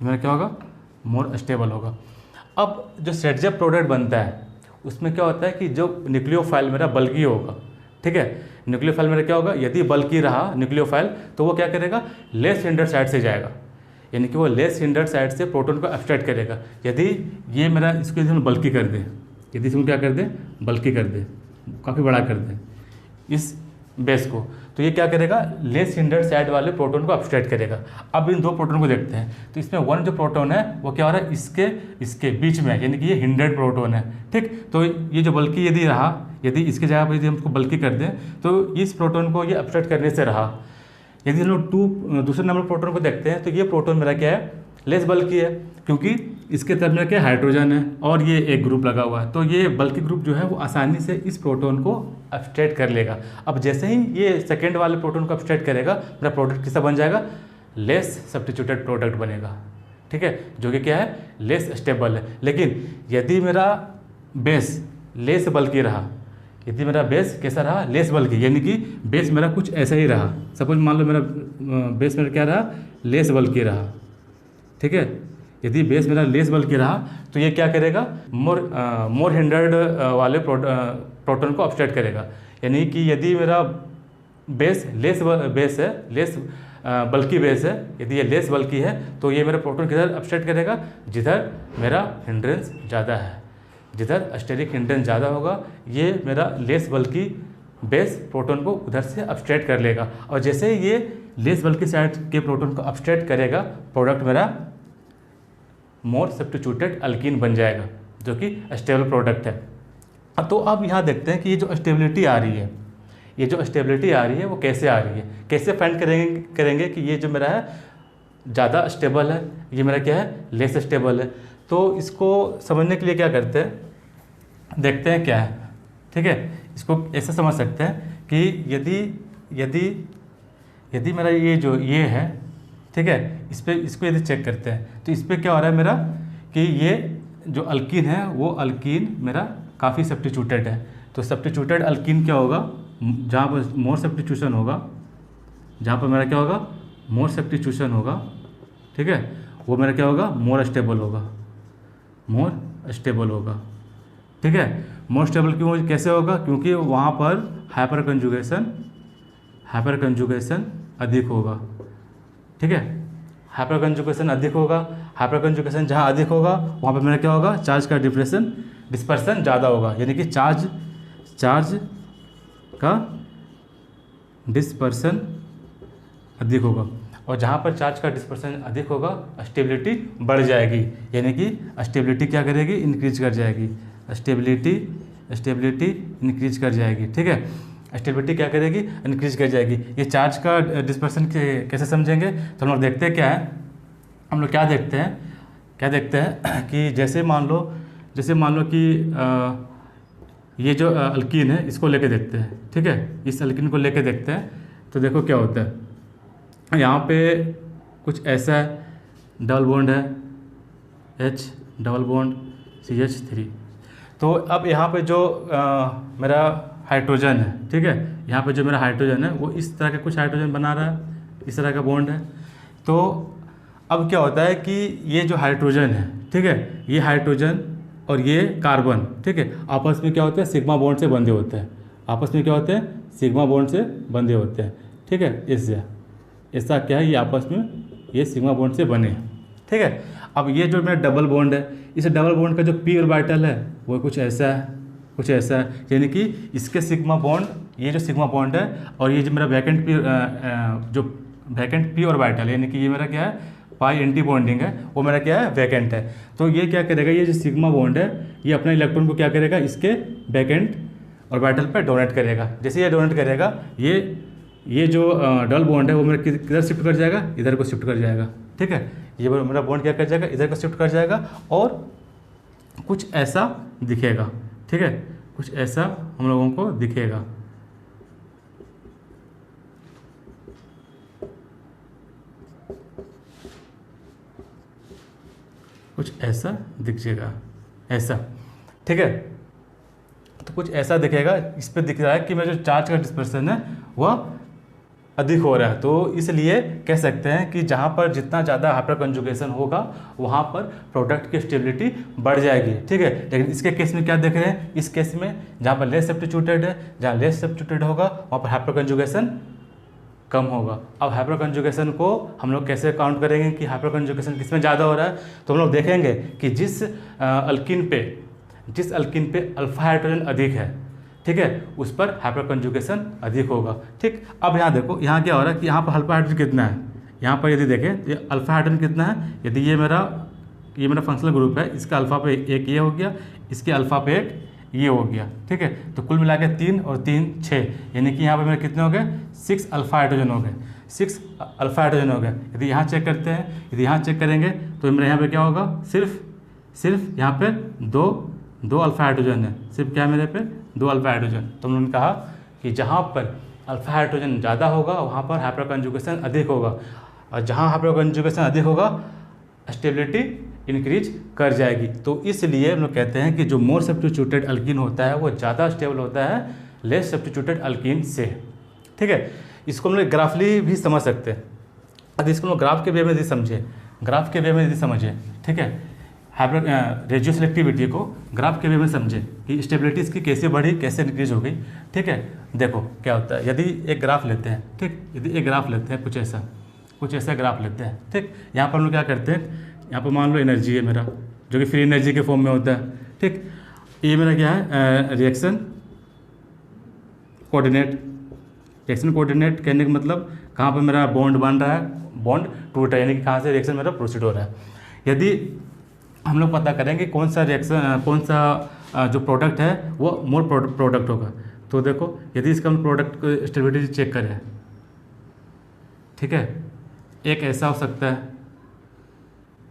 मेरा क्या होगा, मोर स्टेबल होगा। अब जो सेट-जेप प्रोडक्ट बनता है उसमें क्या होता है कि जो न्यूक्लियोफाइल मेरा बल्कि होगा। ठीक है, न्यूक्लियोफाइल मेरा क्या होगा, यदि बल्कि रहा न्यूक्लियोफाइल तो वो क्या करेगा, लेस हिंडर्ड साइड से जाएगा, यानी कि वो लेस हिंडर्ड साइड से प्रोटॉन को एब्स्ट्रैक्ट करेगा। यदि ये मेरा इसको हम बल्कि कर दें, यदि इसको क्या कर दें, बल्कि कर दें, काफ़ी बड़ा कर दें इस बेस को, तो ये क्या करेगा, लेस हिंडर्ड साइड वाले प्रोटॉन को एब्स्ट्रैक्ट करेगा। अब इन 2 प्रोटॉन को देखते हैं। तो इसमें 1 जो प्रोटॉन है वो क्या हो रहा है, इसके बीच में, यानी कि ये हिंडर्ड प्रोटॉन है। ठीक, तो ये जो बल्कि यदि रहा, यदि इसके जगह पर यदि हम इसको बल्कि कर दें तो इस प्रोटॉन को ये एब्स्ट्रैक्ट करने से रहा। यदि हम लोग दूसरे नंबर प्रोटॉन को देखते हैं तो ये प्रोटॉन मेरा क्या है, लेस बल्कि है, क्योंकि इसके तरफ में क्या हाइड्रोजन है और ये एक ग्रुप लगा हुआ है। तो ये बल्कि ग्रुप जो है वो आसानी से इस प्रोटॉन को एब्स्ट्रैक्ट कर लेगा। अब जैसे ही ये सेकेंड वाले प्रोटॉन को एब्स्ट्रैक्ट करेगा, मेरा प्रोडक्ट किसका बन जाएगा, लेस सब्स्टिट्यूटेड प्रोडक्ट बनेगा। ठीक है, जो कि क्या है, लेस स्टेबल है। लेकिन यदि मेरा बेस लेस बल्कि रहा, यदि मेरा बेस कैसा रहा, लेस बल्कि, यानी कि बेस मेरा कुछ ऐसा ही रहा, सपोज मान लो मेरा बेस मेरा क्या रहा, लेस बल्कि रहा। ठीक है, यदि बेस मेरा लेस बल्कि रहा तो ये क्या करेगा, मोर हिंडर्ड वाले प्रोटॉन को एब्स्ट्रैक्ट करेगा। यानी कि यदि मेरा बेस बेस है, लेस बल्कि बेस है, यदि ये लेस बल्कि है तो ये मेरा प्रोटॉन किधर एब्स्ट्रैक्ट करेगा, जिधर मेरा हिंड्रेंस ज़्यादा है, जिधर स्टेरिक हिंड्रेंस ज़्यादा होगा, ये मेरा लेस बल्कि बेस प्रोटॉन को उधर से एब्स्ट्रैक्ट कर लेगा। और जैसे ही ये लेस बल्कि साइड के प्रोटॉन को एब्स्ट्रैक्ट करेगा, प्रोडक्ट मेरा मोर सब्स्टिट्यूटेड अल्कीन बन जाएगा, जो कि स्टेबल प्रोडक्ट है। तो अब यहाँ देखते हैं कि ये जो स्टेबिलिटी आ रही है, ये जो स्टेबिलिटी आ रही है वो कैसे आ रही है, कैसे फाइंड करेंगे कि ये जो मेरा है ज़्यादा स्टेबल है, ये मेरा क्या है, लेस स्टेबल है। तो इसको समझने के लिए क्या करते हैं, देखते हैं क्या है। ठीक है, इसको ऐसे समझ सकते हैं कि यदि मेरा ये है, ठीक है, इसको यदि चेक करते हैं तो इस पर क्या हो रहा है मेरा, कि ये जो अल्कीन है वो अल्कीन मेरा काफ़ी सब्स्टिट्यूटेड है। तो सब्स्टिट्यूटेड अल्कीन क्या होगा, जहाँ पर मोर सब्स्टिट्यूशन होगा, जहाँ पर मेरा क्या होगा, मोर सब्स्टिट्यूशन होगा, ठीक है, वो मेरा क्या होगा, मोर स्टेबल होगा, मोर स्टेबल होगा, ठीक है। मोर स्टेबल क्यों, कैसे होगा, क्योंकि वहाँ पर हाइपर कंजुगेशन अधिक होगा, ठीक है, हाइपर कंजुगेशन अधिक होगा। हाइपर कंजुगेशन जहाँ अधिक होगा वहाँ पर मेरा क्या होगा, चार्ज का डिस्पर्सन ज़्यादा होगा, यानी कि चार्ज का डिस्पर्सन अधिक होगा। और जहाँ पर चार्ज का डिस्पर्सन अधिक होगा स्टेबिलिटी बढ़ जाएगी, यानी कि स्टेबिलिटी क्या करेगी, इंक्रीज कर जाएगी, स्टेबिलिटी इंक्रीज कर जाएगी, ठीक है, स्टेबिलिटी क्या करेगी, इंक्रीज कर जाएगी। ये चार्ज का डिस्पर्सन कैसे समझेंगे, तो हम लोग देखते हैं क्या है, हम लोग क्या देखते हैं कि जैसे मान लो कि ये जो अल्कीन है इसको लेके देखते हैं, ठीक है, इस अल्कीन को लेके देखते हैं, तो देखो क्या होता है, यहाँ पे कुछ ऐसा है, डबल बॉन्ड है, H डबल बॉन्ड CH3। तो अब यहाँ पे जो मेरा हाइड्रोजन है, ठीक है, यहाँ पे जो मेरा हाइड्रोजन है वो इस तरह का कुछ हाइड्रोजन बना रहा है, इस तरह का बॉन्ड है। तो अब क्या होता है कि ये जो हाइड्रोजन है, ठीक है, ये हाइड्रोजन और ये कार्बन, ठीक है, आपस में क्या होते हैं, सिग्मा बॉन्ड से बंधे होते हैं, आपस में क्या होते हैं, सिग्मा बॉन्ड से बंधे होते हैं, ठीक है, ऐसा क्या है, ये आपस में ये सिग्मा बॉन्ड से बने, ठीक है। अब ये जो मेरा डबल बॉन्ड है, इस डबल बॉन्ड का जो पी ऑर्बिटल है वो कुछ ऐसा है, यानी कि इसके सिग्मा बॉन्ड, ये जो सिग्मा बॉन्ड है और ये जो मेरा वैकेंट पी ऑर्बिटल, यानी कि ये मेरा क्या है, पाई एंटी बॉन्डिंग है, वो मेरा क्या है, वैकेंट है। तो ये क्या करेगा, ये जो सिग्मा बॉन्ड है ये अपने इलेक्ट्रॉन को क्या करेगा, इसके वैकेंट ऑर्बिटल पर डोनेट करेगा। जैसे ये डोनेट करेगा, ये जो डबल बॉन्ड है वो मेरा किधर शिफ्ट कर जाएगा, इधर को शिफ्ट कर जाएगा, ठीक है, ये मेरा बॉन्ड क्या कर जाएगा, इधर को शिफ्ट कर जाएगा और कुछ ऐसा दिखेगा, ठीक है, कुछ ऐसा हम लोगों को दिखेगा, कुछ ऐसा दिखेगा, ऐसा, ठीक है। तो कुछ ऐसा दिखेगा, इस पर दिख रहा है कि मेरा जो चार्ज का डिस्पर्सन है वह अधिक हो रहा है। तो इसलिए कह सकते हैं कि जहाँ पर जितना ज़्यादा हाइपर कंजुगेशन होगा वहाँ पर प्रोडक्ट की स्टेबिलिटी बढ़ जाएगी, ठीक है। लेकिन इसके केस में क्या देख रहे हैं, इस केस में जहाँ पर लेस सब्स्टिट्यूटेड है, जहाँ लेस सब्स्टिट्यूटेड होगा वहाँ पर हाइपर कंजुगेशन कम होगा। अब हाइपर कंजुगेशन को हम लोग कैसे काउंट करेंगे कि हाइपर कंजुगेशन किस में ज़्यादा हो रहा है, तो हम लोग देखेंगे कि जिस अल्कीन पे अल्फा हाइड्रोजन अधिक है, ठीक है, उस पर हाइपर कंजुगेशन अधिक होगा, ठीक। अब यहाँ देखो, यहाँ क्या हो रहा है कि यहाँ पर अल्फा हाइड्रोजन कितना है, यहाँ पर यदि देखें ये अल्फा हाइड्रोजन कितना है, यदि ये मेरा फंक्शनल ग्रुप है, इसका अल्फा पे एक ये हो गया, इसके अल्फा पे एक ये हो गया, ठीक है। तो कुल मिला के 3 और 3 6, यानी कि यहाँ पर मेरे कितने हो गए, 6 अल्फा हाइड्रोजन हो गए, 6 अल्फा हाइड्रोजन हो गए। यदि यहाँ चेक करते हैं, यदि यहाँ चेक करेंगे तो मेरे यहाँ पे क्या होगा, सिर्फ यहाँ पे दो अल्फा हाइड्रोजन है, सिर्फ क्या मेरे पे 2 अल्फा हाइड्रोजन। तो उन्होंने कहा कि जहाँ पर अल्फा हाइड्रोजन ज़्यादा होगा वहाँ पर हाइपर कंजुगेशन अधिक होगा, और जहाँ हाइपर कंजुगेशन अधिक होगा स्टेबिलिटी इंक्रीज कर जाएगी। तो इसलिए हम लोग कहते हैं कि जो मोर सब्स्टिट्यूटेड अल्कीन होता है वो ज़्यादा स्टेबल होता है लेस सब्स्टिट्यूटेड अल्कीन से, ठीक है। इसको हम लोग ग्राफली भी समझ सकते हैं, यदि इसको हम लोग ग्राफ के वे में यदि समझे, ठीक है, हाइपर रेजियो सेलेक्टिविटी को ग्राफ के वे में समझे कि स्टेबिलिटी इसकी कैसे बढ़ी, कैसे इंक्रीज हो गई, ठीक है। देखो क्या होता है, यदि एक ग्राफ लेते हैं, ठीक, यदि एक ग्राफ लेते हैं, कुछ ऐसा ग्राफ लेते हैं, ठीक। यहाँ पर हम लोग क्या करते हैं, यहाँ पर मान लो एनर्जी है मेरा, जो कि फ्री एनर्जी के फॉर्म में होता है, ठीक। ये मेरा क्या है, रिएक्शन कोऑर्डिनेट कहने का मतलब कहाँ पर मेरा बॉन्ड बन रहा है, बॉन्ड टूट रहा है, यानी कि कहाँ से रिएक्शन मेरा प्रोसीड हो रहा है। यदि हम लोग पता करेंगे कौन सा जो प्रोडक्ट है वो मोर प्रोडक्ट होगा, तो देखो यदि इसका हम प्रोडक्ट को स्टेबिलिटी चेक करें, ठीक है, एक ऐसा हो सकता है,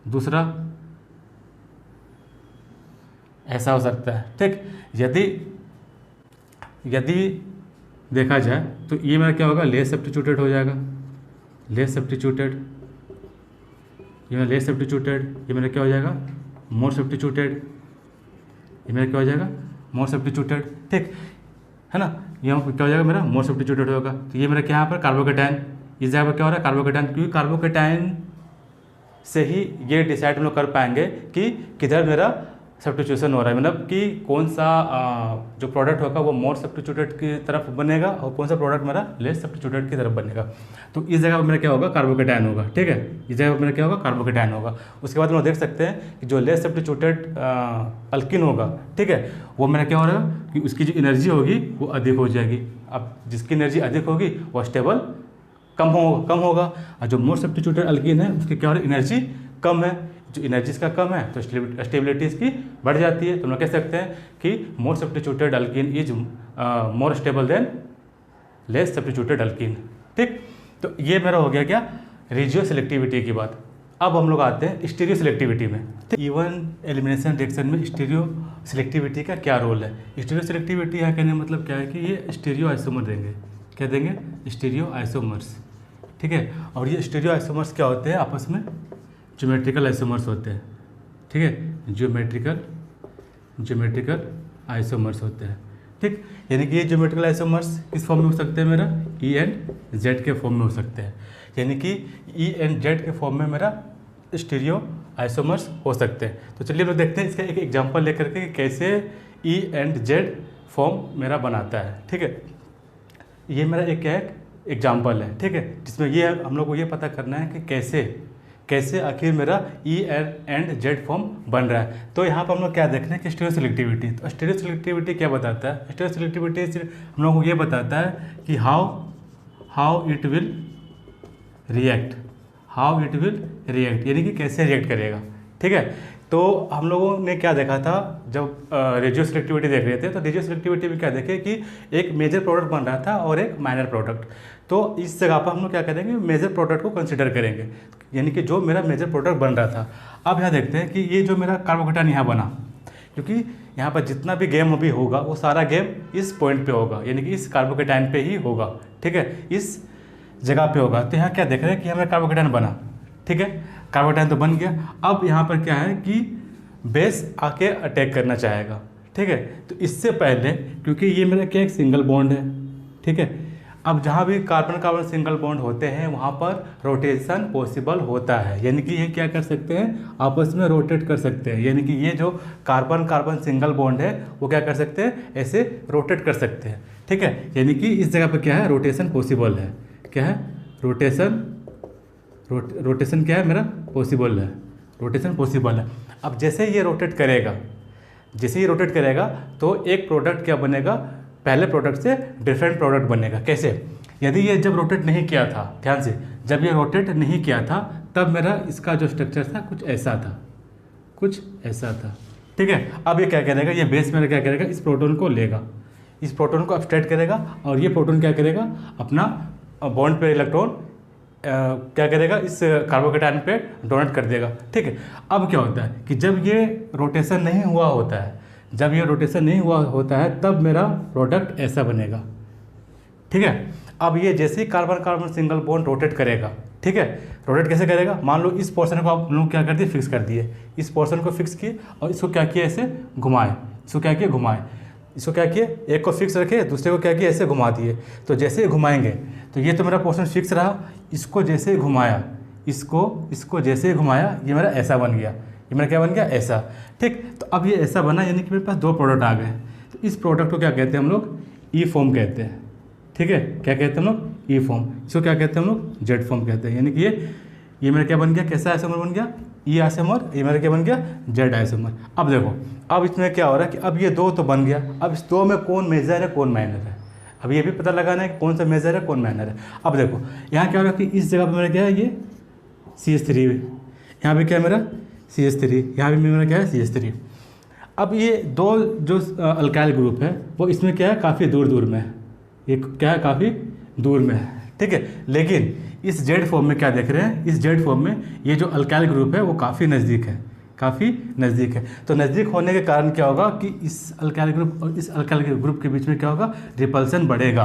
दूसरा ऐसा हो सकता है, ठीक। यदि देखा जाए तो ये मेरा क्या होगा, लेस सब्स्टिट्यूटेड हो जाएगा, लेस सब्स्टिट्यूटेड, ये मेरा क्या हो जाएगा, मोर सब्स्टिट्यूटेड, ये मेरा क्या हो जाएगा, मोर सब्स्टिट्यूटेड, ठीक। है ना। यहाँ पर क्या हो जाएगा मेरा मोर सब्स्टिट्यूटेड होगा। तो ये मेरा क्या यहाँ पर कार्बोकेटायन, इस जगह पर क्या हो रहा है कार्बोकेटायन, क्योंकि कार्बोकेटायन से ही ये डिसाइड हम लोग कर पाएंगे कि किधर मेरा सब्स्टिट्यूशन हो रहा है, मतलब कि कौन सा जो प्रोडक्ट होगा वो मोर सब्स्टिट्यूटेड की तरफ बनेगा और कौन सा प्रोडक्ट मेरा लेस सब्स्टिट्यूटेड की तरफ बनेगा। तो इस जगह पर मेरा क्या होगा कार्बोकेटायन होगा, ठीक है, इस जगह पर मेरा क्या होगा कार्बोकेटायन होगा। उसके बाद हम लोग देख सकते हैं कि जो लेस सब्स्टिट्यूटेड अल्किन होगा, ठीक है, वो मेरा क्या हो रहा है कि उसकी जो एनर्जी होगी वो अधिक हो जाएगी। अब जिसकी एनर्जी अधिक होगी वो स्टेबल कम होगा, और जो मोर सब्स्टिट्यूटेड अल्किन है उसकी क्या हो रहा है एनर्जी कम है। जो एनर्जी इसका कम है तो स्टेबिलिटी इसकी बढ़ जाती है। तो हम लोग कह सकते हैं कि मोर substituted alkene is more stable than less substituted alkene, ठीक। तो ये मेरा हो गया क्या रेजियो सिलेक्टिविटी की बात। अब हम लोग आते हैं स्टीरियो सिलेक्टिविटी में। इवन एलिमिनेशन रिएक्शन में स्टीरियो सिलेक्टिविटी का क्या रोल है। स्टीरियो सिलेक्टिविटी यहाँ कहने का मतलब क्या है कि ये स्टीरियो आइसोमर देंगे, क्या देंगे स्टीरियो आइसोमर्स, ठीक है। और ये स्टीरियो आइसोमर्स क्या होते हैं आपस में ज्योमेट्रिकल आइसोमर्स होते हैं, ठीक है, ज्योमेट्रिकल आइसोमर्स होते हैं, ठीक। यानी कि ये ज्योमेट्रिकल आइसोमर्स किस फॉर्म में हो सकते हैं मेरा ई एंड जेड के फॉर्म में हो सकते हैं। यानी कि ई एंड जेड के फॉर्म में मेरा स्टीरियो आइसोमर्स हो सकते हैं। तो चलिए लोग देखते हैं इसका एक एग्जांपल लेकर के कि कैसे ई एंड जेड फॉर्म मेरा बनाता है, ठीक है। ये मेरा एक क्या है एग्जाम्पल है, ठीक है, जिसमें ये हम लोग को ये पता करना है कि कैसे आखिर मेरा ई एंड जेड फॉर्म बन रहा है। तो यहाँ पर हम लोग क्या देख रहे हैं कि स्टीरियो सिलेक्टिविटी। तो स्टीरियो सिलेक्टिविटी क्या बताता है, स्टीरियो सिलेक्टिविटी हम लोग को ये बताता है कि हाउ इट विल रिएक्ट, यानी कि कैसे रिएक्ट करेगा, ठीक है। तो हम लोगों ने क्या देखा था जब रेजियो सिलेक्टिविटी देख रहे थे, तो रेजियो सिलेक्टिविटी में क्या देखे कि एक मेजर प्रोडक्ट बन रहा था और एक माइनर प्रोडक्ट। तो इस जगह पर हम लोग क्या करेंगे मेजर प्रोडक्ट को कंसिडर करेंगे, यानी कि जो मेरा मेजर प्रोडक्ट बन रहा था। अब यहाँ देखते हैं कि ये जो मेरा कार्बोकेटायन यहाँ बना, क्योंकि यहाँ पर जितना भी गेम अभी होगा वो सारा गेम इस पॉइंट पे होगा, यानी कि इस कार्बोकेटायन पे ही होगा, ठीक है, इस जगह पे होगा। तो यहाँ क्या देख रहे हैं कि हमें कार्बोकेटायन बना, ठीक है, कार्बोकेटायन तो बन गया। अब यहाँ पर क्या है कि बेस आके अटैक करना चाहेगा, ठीक है। तो इससे पहले क्योंकि ये मेरा क्या एक सिंगल बॉन्ड है, ठीक है, अब जहाँ भी कार्बन कार्बन सिंगल बॉन्ड होते हैं वहाँ पर रोटेशन पॉसिबल होता है, यानी कि ये क्या कर सकते हैं आपस में रोटेट कर सकते हैं। यानी कि ये जो कार्बन कार्बन सिंगल बॉन्ड है वो क्या कर सकते हैं ऐसे रोटेट कर सकते हैं, ठीक है। यानी कि इस जगह पर क्या है रोटेशन पॉसिबल है, क्या है रोटेशन क्या है मेरा पॉसिबल है, रोटेशन पॉसिबल है। अब जैसे ये रोटेट करेगा तो एक प्रोडक्ट क्या बनेगा पहले प्रोडक्ट से डिफरेंट प्रोडक्ट बनेगा। कैसे, यदि ये जब रोटेट नहीं किया था, ध्यान से, जब ये रोटेट नहीं किया था तब मेरा इसका जो स्ट्रक्चर था कुछ ऐसा था, ठीक है। अब ये क्या करेगा, ये बेस मेरा क्या करेगा इस प्रोटॉन को लेगा, इस प्रोटॉन को अपस्ट्रैक्ट करेगा और ये प्रोटॉन क्या करेगा अपना बॉन्ड पे इलेक्ट्रॉन क्या करेगा इस कार्बोकेटायन पे डोनेट कर देगा, ठीक है। अब क्या होता है कि जब ये रोटेशन नहीं हुआ होता है तब मेरा प्रोडक्ट ऐसा बनेगा, ठीक है। अब ये जैसे ही carbon carbon single bond rotate करेगा, ठीक है, रोटेट कैसे करेगा, मान लो इस पोर्शन को आप लोग क्या कर दिए फिक्स कर दिए, इस पोर्शन को फिक्स किए और इसको क्या किया ऐसे घुमाए, इसको क्या किए एक को फिक्स रखे दूसरे को क्या किया ऐसे घुमा दिए। तो जैसे ही घुमाएंगे तो ये तो मेरा पोर्शन फिक्स रहा, इसको जैसे ही घुमाया इसको जैसे ही घुमाया ये मेरा ऐसा बन गया, ये मेरा क्या बन गया ऐसा, ठीक। तो अब ये ऐसा बना यानी कि मेरे पास दो प्रोडक्ट आ गए। तो इस प्रोडक्ट को क्या कहते हैं हम लोग ई फॉर्म कहते हैं, ठीक है, क्या कहते हैं हम लोग ई फॉर्म, इसको क्या कहते हैं हम लोग जेड फॉर्म कहते हैं। यानी कि ये मेरा क्या बन गया कैसा आइसोमर बन गया ई आइसोमर, ये मेरा क्या बन गया जेड आइसोमर। अब देखो अब इसमें क्या हो रहा है कि अब ये दो तो बन गया, अब इस दो में कौन मेजर है कौन माइनर है, अब ये भी पता लगाना है कि कौन सा मेजर है कौन माइनर है। अब देखो यहाँ क्या हो रहा है कि इस जगह पर मेरा क्या है ये CH3, यहाँ पे क्या है मेरा CH3, यहाँ भी मेरा क्या है CH3। अब ये दो जो अल्काइल ग्रुप है वो इसमें क्या है काफ़ी दूर में है, ये क्या है काफ़ी दूर में है, ठीक है। लेकिन इस जेड फॉर्म में क्या देख रहे हैं, इस जेड फॉर्म में ये जो अल्काइल ग्रुप है वो काफ़ी नज़दीक है, तो नज़दीक होने के कारण क्या होगा कि इस अल्काइल ग्रुप और इस अल्काइल ग्रुप के बीच में क्या होगा रिपल्सन बढ़ेगा,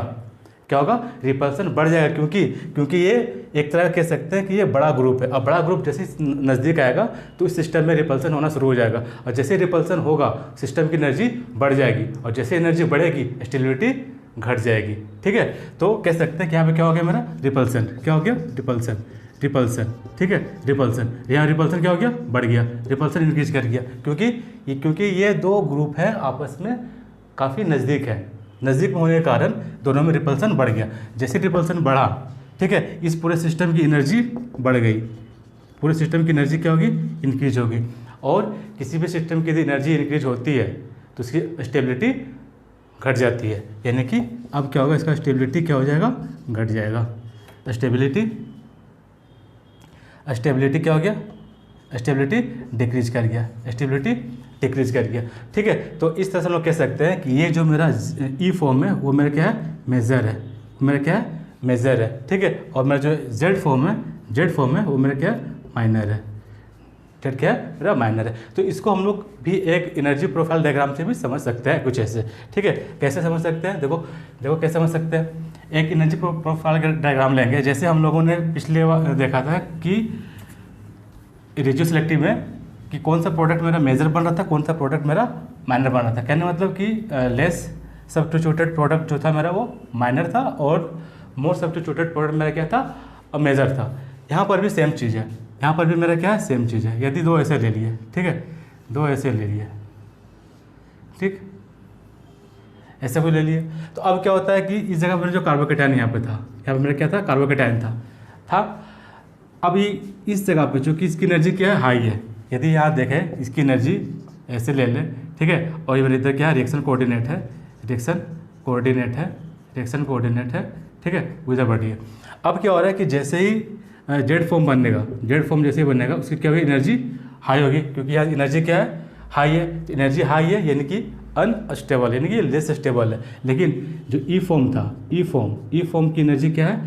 क्या होगा रिपल्सन बढ़ जाएगा, क्योंकि ये एक तरह कह सकते हैं कि ये बड़ा ग्रुप है। अब बड़ा ग्रुप जैसे नज़दीक आएगा तो इस सिस्टम में रिपल्सन होना शुरू हो जाएगा, और जैसे रिपल्सन होगा सिस्टम की एनर्जी बढ़ जाएगी, और जैसे एनर्जी बढ़ेगी स्टेबिलिटी घट जाएगी। ठीक है, तो कह सकते हैं कि यहाँ पे क्या हो गया मेरा रिपल्सन, क्या हो गया रिपल्सन, रिपल्सन। ठीक है, रिपल्सन, यहाँ रिपल्सन क्या हो गया बढ़ गया, रिपल्सन इंक्रीज कर गया, क्योंकि ये दो ग्रुप हैं आपस में काफ़ी नज़दीक है, नज़दीक होने के कारण दोनों में रिपल्सन बढ़ गया। जैसे रिपल्सन बढ़ा, ठीक है, इस पूरे सिस्टम की एनर्जी बढ़ गई, पूरे सिस्टम की एनर्जी क्या होगी इंक्रीज होगी। और किसी भी सिस्टम की यदि एनर्जी इंक्रीज होती है तो उसकी स्टेबिलिटी घट जाती है, यानी कि अब क्या होगा, इसका स्टेबिलिटी क्या हो जाएगा घट जाएगा। स्टेबिलिटी क्या हो गया, स्टेबिलिटी डिक्रीज कर गया, स्टेबिलिटी डिक्रीज कर गया। ठीक है, तो इस तरह से हम लोग कह सकते हैं कि ये जो मेरा ई फॉर्म है वो मेरा क्या है मेजर है, मेरा क्या है मेजर है। ठीक है, और मेरा जो जेड फॉर्म है वो मेरा क्या है माइनर है, जेड क्या है मेरा माइनर है। तो इसको हम लोग भी एक एनर्जी प्रोफाइल डायग्राम से भी समझ सकते हैं कुछ ऐसे। ठीक है, कैसे समझ सकते हैं, देखो कैसे समझ सकते हैं। एक एनर्जी प्रोफाइल डायग्राम लेंगे, जैसे हम लोगों ने पिछले बार देखा था कि रेजियो सिलेक्टिव में कि कौन सा प्रोडक्ट मेरा मेजर बन रहा था, कौन सा प्रोडक्ट मेरा माइनर बन रहा था। कहने मतलब कि लेस सब्स्टिट्यूटेड प्रोडक्ट जो था मेरा वो माइनर था और मोर सब्स्टिट्यूटेड प्रोडक्ट मेरा क्या था मेजर था। यहाँ पर भी सेम चीज़ है, यहाँ पर भी मेरा क्या है सेम चीज़ है। यदि दो ऐसे ले लिए, ठीक है, दो ऐसे ले लिए, ठीक, ऐसे कोई ले लिए, तो अब क्या होता है कि इस जगह पर जो कार्बोकेटायन यहाँ पे था, यहाँ पे मेरा क्या था कार्बोकेटायन था। अभी इस जगह पे जो कि इसकी एनर्जी क्या है हाई है, यदि यहाँ देखें इसकी एनर्जी ऐसे ले लें, ठीक है, और ये मेरे इधर क्या है रिएक्शन कोऑर्डिनेट है, ठीक है, उधर बढ़ी है। अब क्या हो रहा है कि जैसे ही जेड फॉर्म बनेगा, जेड फॉर्म जैसे ही बनेगा उसकी क्या होगी एनर्जी हाई होगी, क्योंकि यहाँ एनर्जी क्या है हाई है, एनर्जी हाई है यानी कि अनस्टेबल यानी कि लेस स्टेबल है। लेकिन जो ई फॉर्म था, ई फॉर्म की एनर्जी क्या है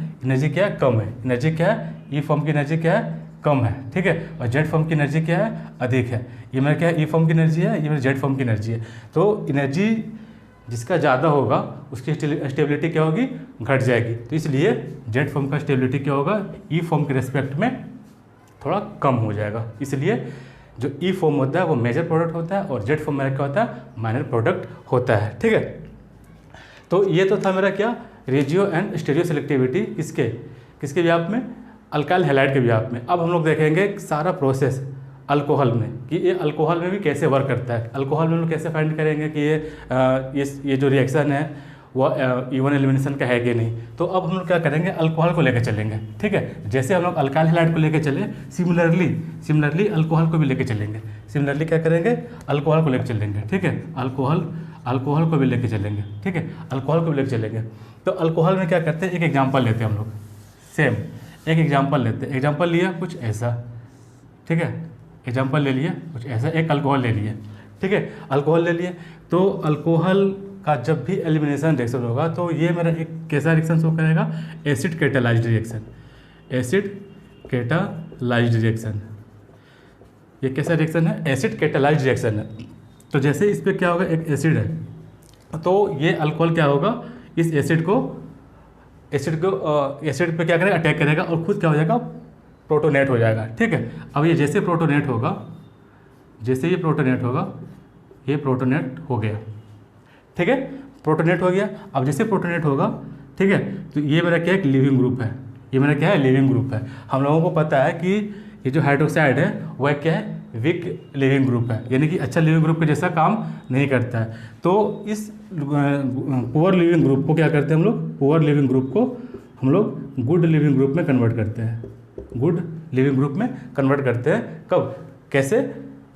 कम है, एनर्जी क्या है ई फॉर्म की एनर्जी क्या है कम है, ठीक है, और जेड फॉर्म की एनर्जी क्या है अधिक है। ये मेरा क्या है ई फॉर्म की एनर्जी है, ये मेरा जेड फॉर्म की एनर्जी है। तो एनर्जी जिसका ज़्यादा होगा उसकी स्टेबिलिटी क्या होगी घट जाएगी। तो इसलिए जेड फॉर्म का स्टेबिलिटी क्या होगा ई फॉर्म के रेस्पेक्ट में थोड़ा कम हो जाएगा। इसलिए जो ई फॉर्म होता है वो मेजर प्रोडक्ट होता है और जेड फॉर्म मेरा क्या होता है माइनर प्रोडक्ट होता है। ठीक है, तो ये तो था मेरा क्या रेजियो एंड स्टेरियो सेलेक्टिविटी किसके व्याप में, अल्काइल हैलाइड के व्याप में। अब हम लोग देखेंगे सारा प्रोसेस अल्कोहल में कि ये अल्कोहल में भी कैसे वर्क करता है। अल्कोहल में हम लोग कैसे फाइंड करेंगे कि ये जो रिएक्शन है वो इवन एलिमिनेशन का है कि नहीं। तो अब हम लोग क्या करेंगे अल्कोहल को लेकर चलेंगे। ठीक है, जैसे हम लोग अल्काइल हैलाइड को लेकर चले, सिमिलरली अल्कोहल को भी लेकर चलेंगे। सिमिलरली क्या करेंगे अल्कोहल को लेकर चलेंगे। ठीक है, अल्कोहल को भी लेकर चलेंगे। ठीक है, अल्कोहल को भी लेकर चलेंगे। तो अल्कोहल में क्या करते हैं, एक एग्जाम्पल लेते हैं हम लोग, सेम एक एग्जाम्पल लेते हैं। एग्जाम्पल लिया कुछ ऐसा, ठीक है, एग्जाम्पल ले लिए कुछ ऐसा, एक अल्कोहल ले लिए। ठीक है, अल्कोहल ले लिए, तो अल्कोहल का जब भी एलिमिनेशन रिएक्शन होगा तो ये मेरा एक कैसा रिएक्शन शो करेगा, acid catalysed reaction. Acid catalysed reaction, ये कैसा रिएक्शन है, एसिड कैटालाइज्ड रिएक्शन है। तो जैसे इस पर क्या होगा, एक एसिड है तो ये अल्कोहल क्या होगा, इस एसिड पे क्या करेगा अटैक करेगा और खुद क्या हो जाएगा प्रोटोनेट हो जाएगा। ठीक है, अब ये जैसे प्रोटोनेट होगा, ये प्रोटोनेट हो गया। ठीक है, प्रोटोनेट हो गया। अब जैसे प्रोटोनेट होगा, ठीक है, तो ये मेरा क्या है लिविंग ग्रुप है, ये मेरा क्या है लिविंग ग्रुप है। हम लोगों को पता है कि ये जो हाइड्रोक्साइड है वह क्या है वीक लिविंग ग्रुप है, यानी कि अच्छा लिविंग ग्रुप के जैसा काम नहीं करता है। तो इस पुअर लिविंग ग्रुप को क्या करते हैं हम लोग, पुअर लिविंग ग्रुप को हम लोग गुड लिविंग ग्रुप में कन्वर्ट करते हैं, गुड लिविंग ग्रुप में कन्वर्ट करते हैं। कब, कैसे,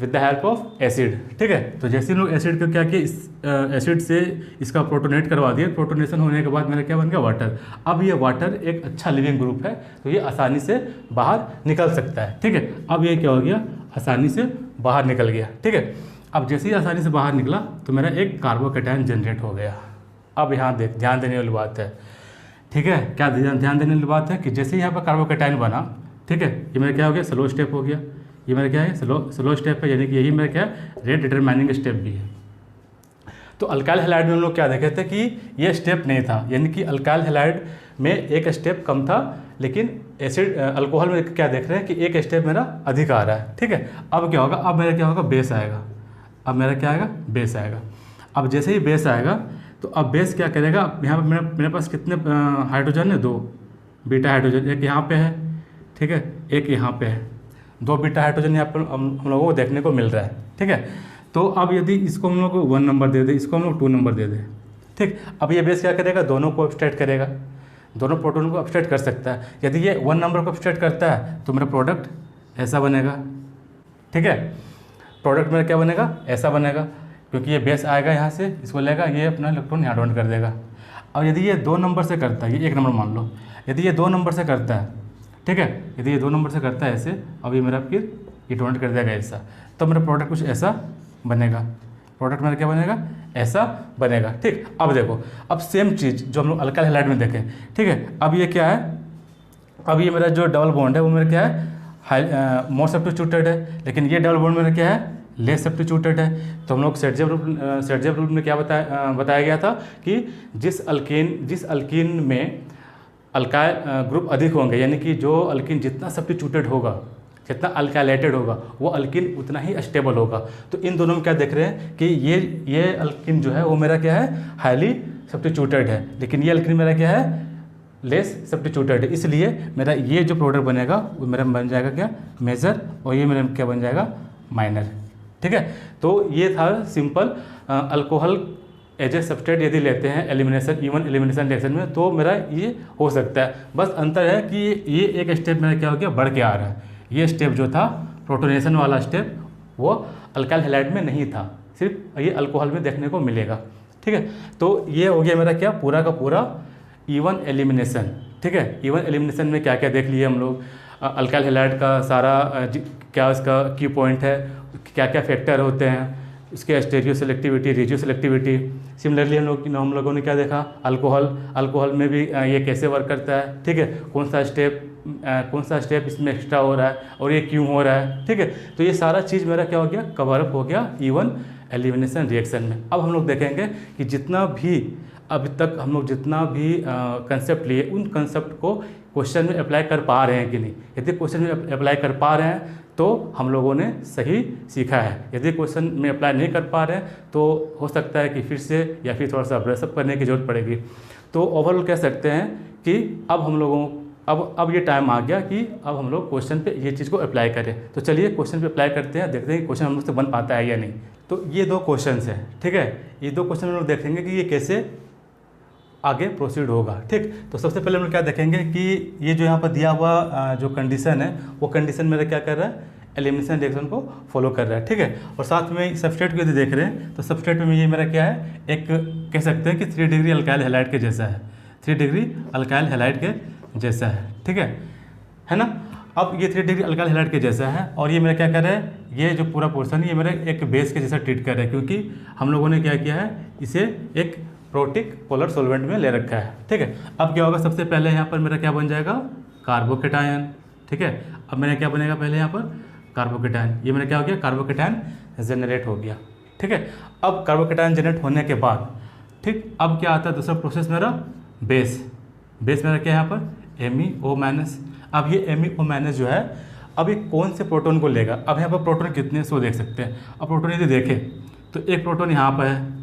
with the help of acid. ठीक है, तो जैसे हम लोग एसिड को क्या किया, इस एसिड से इसका प्रोटोनेट करवा दिया, प्रोटोनेशन होने के बाद मेरा क्या बन गया वाटर। अब ये वाटर एक अच्छा लिविंग ग्रुप है तो ये आसानी से बाहर निकल सकता है। ठीक है, अब ये क्या हो गया, आसानी से बाहर निकल गया। ठीक है, अब जैसे ही आसानी से बाहर निकला तो मेरा एक कार्बोकेटायन जनरेट हो गया। अब यहाँ ध्यान देने वाली बात है, ठीक है, क्या ध्यान देने वाली बात है कि जैसे यहाँ पर कार्बोकेटायन बना, ठीक है, ये मेरा क्या हो गया स्लो स्टेप हो गया, ये मेरा क्या है स्लो स्टेप है, यानी कि यही मेरा क्या है रेट डिटरमाइनिंग स्टेप भी है। तो अल्काइल हैलाइड में हम लोग क्या देखे थे कि ये स्टेप नहीं था, यानी कि अल्काइल हैलाइड में एक स्टेप कम था, लेकिन एसिड अल्कोहल में क्या देख रहे हैं कि एक स्टेप मेरा अधिक आ रहा है। ठीक है, अब क्या होगा, अब मेरा क्या होगा बेस आएगा, अब मेरा क्या आएगा बेस आएगा। अब जैसे ही बेस आएगा तो अब बेस क्या करेगा, यहाँ पर मेरे पास कितने हाइड्रोजन है, 2 बीटा हाइड्रोजन, एक यहाँ पे है, ठीक है, एक यहाँ पे है, 2 बीटा हाइड्रोजन यहाँ पर हम लोगों को देखने को मिल रहा है, ठीक है। तो अब यदि इसको हम लोग को 1 नंबर दे दे, इसको हम लोग 2 नंबर दे दें, ठीक। अब ये बेस क्या करेगा, दोनों को अब्स्ट्रैक्ट करेगा, दोनों प्रोटॉन को अब्स्ट्रैक्ट कर सकता है। यदि ये 1 नंबर को अब्स्ट्रैक्ट करता है तो मेरा प्रोडक्ट ऐसा बनेगा, ठीक है। प्रोडक्ट मेरा क्या बनेगा, ऐसा बनेगा, क्योंकि ये बेस आएगा यहाँ से, इसको लेगा, ये अपना इलेक्ट्रॉन यहाँ डोनेट कर देगा। और यदि ये 2 नंबर से करता है, ये 1 नंबर मान लो, यदि ये 2 नंबर से करता है, ठीक है, यदि ये 2 नंबर से करता है ऐसे, अब ये मेरा फिर ये डोनेट कर देगा ऐसा, तो मेरा प्रोडक्ट कुछ ऐसा बनेगा, प्रोडक्ट मेरा क्या बनेगा, ऐसा बनेगा, ठीक। अब देखो, अब सेम चीज़ जो हम लोग अल्काइल हैलाइड में देखें, ठीक है। अब ये क्या है, अब ये मेरा जो डबल बॉन्ड है वो मेरा क्या है, मोर सब्स्टिट्यूटेड है, लेकिन ये डबल बॉन्ड मेरा क्या है, लेस सब्स्टिट्यूटेड है। तो हम लोग सेटजेव रूल में क्या बताया गया था कि जिस अल्कीन में अल्काइल ग्रुप अधिक होंगे, यानी कि जो अल्कीन जितना सब्स्टिट्यूटेड होगा, जितना अल्काइलेटेड होगा, वो अल्कीन उतना ही स्टेबल होगा। तो इन दोनों में क्या देख रहे हैं कि ये अल्कीन जो है वो मेरा क्या है, हाईली सब्स्टिट्यूटेड है, लेकिन ये अल्कीन मेरा क्या है, लेस सब्स्टिट्यूटेड है। इसलिए मेरा ये जो प्रोडक्ट बनेगा वो मेरा बन जाएगा क्या, मेजर, और ये मेरा क्या बन जाएगा, माइनर, ठीक है। तो ये था simple alcohol as a substrate यदि लेते हैं एलिमिनेशन, इवन एलिमिनेशन रिएक्शन में, तो मेरा ये हो सकता है। बस अंतर है कि ये एक स्टेप मेरा क्या हो गया, बढ़ के आ रहा है। ये स्टेप जो था प्रोटोनेशन वाला स्टेप, वो अल्काइल हैलाइड में नहीं था, सिर्फ ये अल्कोहल में देखने को मिलेगा, ठीक है। तो ये हो गया मेरा क्या, पूरा का पूरा इवन एलिमिनेशन, ठीक है। इवन एलिमिनेशन में क्या क्या देख लिए हम लोग, अल्काइल हैलाइड का सारा क्या उसका की पॉइंट है, क्या क्या फैक्टर होते हैं, इसके स्टेरियो सेलेक्टिविटी, रेजियो सेलेक्टिविटी। सिमिलरली हम लोगों ने क्या देखा, अल्कोहल में भी ये कैसे वर्क करता है, ठीक है, कौन सा स्टेप इसमें एक्स्ट्रा हो रहा है और ये क्यों हो रहा है, ठीक है। तो ये सारा चीज़ मेरा क्या हो गया, कवर अप हो गया इवन एलिमिनेशन रिएक्शन में। अब हम लोग देखेंगे कि जितना भी अभी तक हम लोग जितना भी कंसेप्ट लिए, उन कंसेप्ट को क्वेश्चन में अप्लाई कर पा रहे हैं कि नहीं। यदि क्वेश्चन में अप्लाई कर पा रहे हैं तो हम लोगों ने सही सीखा है। यदि क्वेश्चन में अप्लाई नहीं कर पा रहे हैं तो हो सकता है कि फिर से या फिर थोड़ा सा ब्रशअप करने की ज़रूरत पड़ेगी। तो ओवरऑल कह सकते हैं कि अब हम लोगों अब ये टाइम आ गया कि अब हम लोग क्वेश्चन पे ये चीज़ को अप्लाई करें। तो चलिए क्वेश्चन पे अप्लाई करते हैं, देखते हैं कि क्वेश्चन हम लोग से बन पाता है या नहीं। तो ये 2 क्वेश्चन हैं, ठीक है। ये 2 क्वेश्चन हम लोग देखेंगे कि ये कैसे आगे प्रोसीड होगा, ठीक। तो सबसे पहले हम लोग क्या देखेंगे कि ये जो यहाँ पर दिया हुआ जो कंडीशन है, वो कंडीशन मेरा क्या कर रहा है, एलिमिनेशन रिएक्शन को फॉलो कर रहा है, ठीक है। और साथ में सबस्ट्रेट को यदि देख रहे हैं तो सबस्ट्रेट में ये मेरा क्या है, एक कह सकते हैं कि 3 डिग्री अल्काइल हैलाइड के जैसा है, 3 डिग्री अल्काइल हैलाइड के जैसा है, ठीक है ना। अब ये 3 डिग्री अल्काइल हैलाइड के जैसा है और ये मेरा क्या कर रहा है, ये जो पूरा पोर्शन है ये मेरा एक बेस के जैसा ट्रीट कर रहा है, क्योंकि हम लोगों ने क्या किया है, इसे एक प्रोटिक पोलर सॉल्वेंट में ले रखा है, ठीक है। अब क्या होगा, सबसे पहले यहाँ पर मेरा क्या बन जाएगा, कार्बोकेटायन, ठीक है। अब मेरा क्या बनेगा पहले यहाँ पर, कार्बोकेटायन। ये मेरा क्या हो गया, कार्बोकेटायन जनरेट हो गया, ठीक है। अब कार्बोकेटायन जनरेट होने के बाद, ठीक, अब क्या आता है दूसरा प्रोसेस मेरा, बेस मेरा क्या है यहाँ पर, MEO-। अब ये MEO- जो है, अब ये कौन से प्रोटॉन को लेगा। अब यहाँ पर प्रोटॉन कितने सो देख सकते हैं। अब प्रोटॉन यदि देखें तो एक प्रोटॉन यहाँ पर है,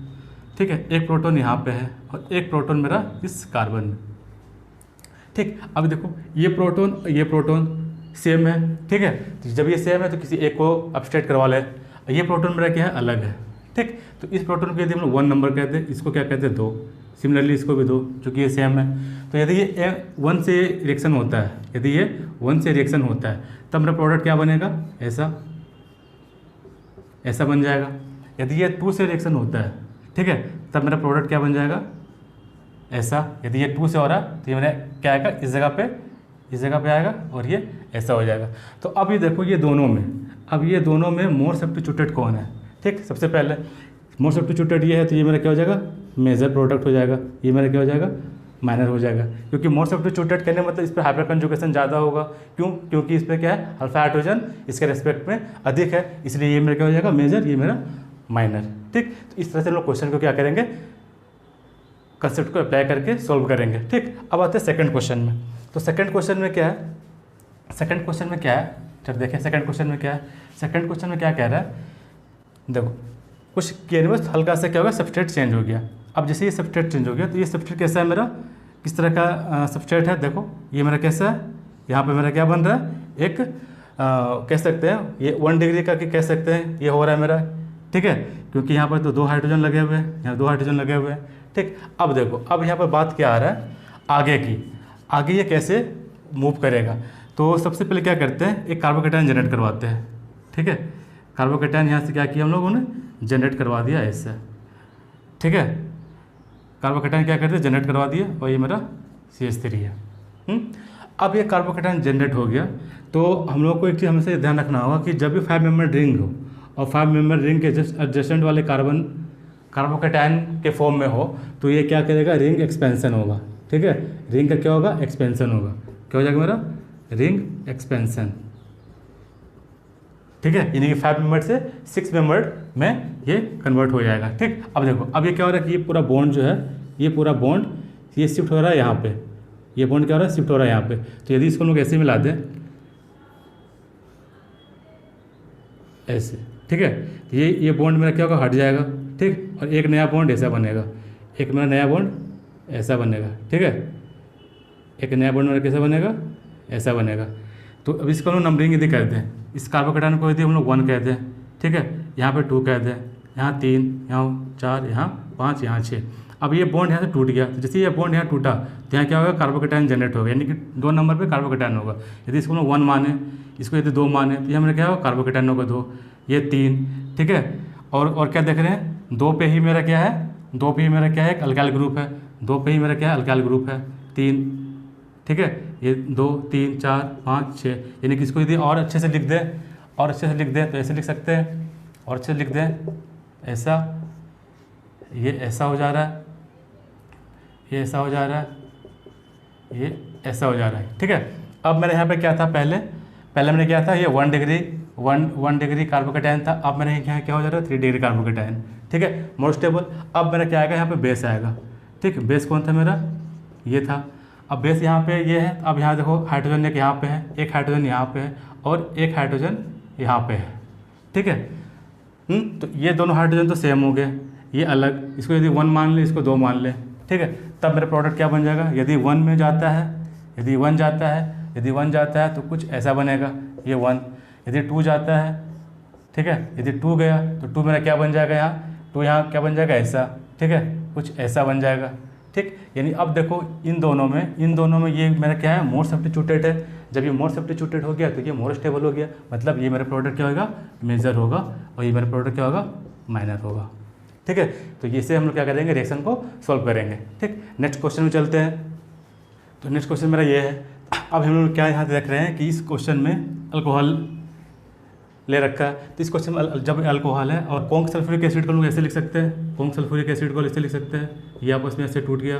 ठीक है, एक प्रोटॉन यहाँ पे है और एक प्रोटॉन मेरा इस कार्बन में, ठीक। अब देखो ये प्रोटॉन सेम है, ठीक है। तो जब ये सेम है तो किसी एक को अब्स्ट्रैक्ट करवा ले। ये प्रोटॉन मेरा क्या है, अलग है, ठीक। तो इस प्रोटॉन को यदि हम लोग 1 नंबर कहते हैं, इसको क्या कहते हैं, 2। सिमिलरली इसको भी 2, चूँकि ये सेम है। तो यदि ये 1 से रिएक्शन होता है, यदि ये 1 से रिएक्शन होता है तब मेरा प्रोडक्ट क्या बनेगा, ऐसा बन जाएगा। यदि ये 2 से रिएक्शन होता है, ठीक है, तब मेरा प्रोडक्ट क्या बन जाएगा, ऐसा। यदि ये 2 से हो रहा है तो ये मेरा क्या आएगा, इस जगह पे आएगा और ये ऐसा हो जाएगा। तो अब ये देखो ये दोनों में मोर सब्स्टिट्यूटेड कौन है, ठीक। सबसे पहले मोर सब्स्टिट्यूटेड ये है तो ये मेरा क्या हो जाएगा, मेजर प्रोडक्ट हो जाएगा। ये मेरा क्या हो जाएगा, माइनर हो जाएगा, क्योंकि मोर सब्स्टिट्यूटेड कहने मतलब इस पर हाइपर कंजुगेशन ज़्यादा होगा। क्योंकि इस पर क्या है, अल्फा हाइड्रोजन इसके रेस्पेक्ट में अधिक है, इसलिए ये मेरा क्या हो जाएगा, मेजर, ये मेरा माइनर, ठीक। तो इस तरह से हम लोग क्वेश्चन को क्या करेंगे, कंसेप्ट को अप्लाई करके सॉल्व करेंगे, ठीक। अब आते हैं सेकंड क्वेश्चन में। तो सेकंड क्वेश्चन में क्या है, जब देखें सेकंड क्वेश्चन में क्या कह रहा है, देखो कुछ केवल हल्का सा क्या होगा, सबस्ट्रेट चेंज हो गया। अब जैसे ये सबस्ट्रेट चेंज हो गया, तो ये सबस्ट्रेट कैसा है मेरा, किस तरह का सबस्ट्रेट है, देखो ये मेरा कैसा है, यहाँ पे मेरा क्या बन रहा है, एक कह सकते हैं ये 1 डिग्री का कि कह सकते हैं ये हो रहा है मेरा, ठीक है, क्योंकि यहाँ पर तो 2 हाइड्रोजन लगे हुए हैं, यहाँ 2 हाइड्रोजन लगे हुए हैं, ठीक। अब देखो, अब यहाँ पर बात क्या आ रहा है आगे की, आगे ये कैसे मूव करेगा। तो सबसे पहले क्या करते हैं, एक कार्बोकैटायन जनरेट करवाते हैं, ठीक है। कार्बोकैटायन यहाँ से क्या किया हम लोगों ने, जनरेट करवा दिया ऐसे, ठीक है। कार्बोकैटायन क्या करते हैं, जनरेट करवा दिया, और ये मेरा CH3 है। अब ये कार्बोकैटायन जनरेट हो गया, तो हम लोग को एक चीज़ हमेशा ध्यान रखना होगा कि जब भी 5 मेंबर रिंग हो और 5 मेंबर रिंग के जस्ट एडजेसेंट वाले कार्बोकैटायन के फॉर्म में हो, तो ये क्या करेगा, रिंग एक्सपेंशन होगा, ठीक है। रिंग का क्या होगा, एक्सपेंशन होगा, क्या हो जाएगा मेरा, रिंग एक्सपेंशन, ठीक है। यानी कि 5 मेंबर से 6 मेंबर में ये कन्वर्ट हो जाएगा, ठीक। अब देखो, अब ये क्या हो रहा है कि ये पूरा बॉन्ड जो है, ये पूरा बॉन्ड ये शिफ्ट हो रहा है यहाँ पे, ये बॉन्ड क्या हो रहा है, शिफ्ट हो रहा है यहाँ पे। तो यदि इसको हम लोग ऐसे मिला दें, ऐसे, ठीक है, तो ये बॉन्ड मेरा क्या होगा, हट जाएगा, ठीक। और एक नया बॉन्ड ऐसा बनेगा, एक मेरा नया बॉन्ड ऐसा बनेगा, ठीक है। एक नया बॉन्ड मेरा कैसा बनेगा, ऐसा बनेगा। तो अब इसको हम लोग नंबरिंग यदि कहते हैं, इस कार्बोकैटायन को यदि हम लोग 1 कहते हैं, ठीक है, यहाँ पे 2 कहते हैं, यहाँ 3, यहाँ 4, यहाँ 5, यहाँ 6। अब ये बॉन्ड यहाँ से टूट गया, तो जैसे ये बॉन्ड यहाँ टूटा, तो यहाँ क्या होगा, कार्बोकैटायन जनरेट होगा, यानी कि 2 नंबर पे कार्बोकैटायन होगा। यदि इसको हम लोग 1 माने, इसको यदि 2 माने, तो ये हमारा क्या होगा, कार्बोकैटायन होगा 2, ये 3, ठीक है। और क्या देख रहे हैं, 2 पे ही मेरा क्या है, 2 पे ही मेरा क्या है, एक अल्काइल ग्रुप है, 2 पे ही मेरा क्या है, अल्काइल ग्रुप है, 3, ठीक है। ये 2, 3, 4, 5, 6, यानी कि इसको यदि और अच्छे से लिख दें, और अच्छे से लिख दें तो ऐसे लिख सकते हैं, और अच्छे से लिख दें ऐसा, ये ऐसा हो जा रहा है, ये ऐसा हो जा रहा है, ये ऐसा हो जा रहा है, ठीक है। अब मैंने यहाँ पे क्या था, पहले मैंने क्या था, ये 1 डिग्री कार्बोकैटायन था, अब मैंने यहाँ क्या हो जा रहा है, 3 डिग्री कार्बोकैटायन, ठीक है, मोर स्टेबल। अब मेरा क्या आएगा, यहाँ पे बेस आएगा, ठीक। बेस कौन था मेरा, ये था। अब बेस यहाँ पे ये है, अब यहाँ देखो हाइड्रोजन एक यहाँ पे है, एक हाइड्रोजन यहाँ पे है, और एक हाइड्रोजन यहाँ पे है, ठीक है। तो ये दोनों हाइड्रोजन तो सेम हो गए, ये अलग, इसको यदि 1 मान ले, इसको 2 मान ले, ठीक है। तब मेरा प्रोडक्ट क्या बन जाएगा, यदि 1 में जाता है, यदि 1 जाता है, यदि 1 जाता है तो कुछ ऐसा बनेगा, ये 1। यदि 2 जाता है, ठीक है, यदि 2 गया तो 2 मेरा क्या बन जाएगा, यहाँ 2 यहाँ क्या बन जाएगा, ऐसा, ठीक है, कुछ ऐसा बन जाएगा, ठीक। यानी अब देखो इन दोनों में ये मेरा क्या है, मोर सब्स्टिट्यूटेड है। जब ये मोर सब्स्टिट्यूटेड हो गया तो ये मोर स्टेबल हो गया, मतलब ये मेरा प्रोडक्ट क्या होगा, मेजर होगा, और ये मेरा प्रोडक्ट क्या होगा, माइनर होगा, ठीक है। तो इससे हम लोग क्या करेंगे, रिएक्शन को सॉल्व करेंगे, ठीक। नेक्स्ट क्वेश्चन में चलते हैं। तो नेक्स्ट क्वेश्चन मेरा ये है, अब हम लोग क्या यहाँ देख रहे हैं कि इस क्वेश्चन में अल्कोहल ले रखा है। तो इस क्वेश्चन में जब अल्कोहल है और कॉन्क सल्फ्यूरिक एसिड को लोग ऐसे लिख सकते हैं, कॉन्क सल्फ्यूरिक एसिड को ऐसे लिख सकते हैं, ये आपस में ऐसे टूट गया,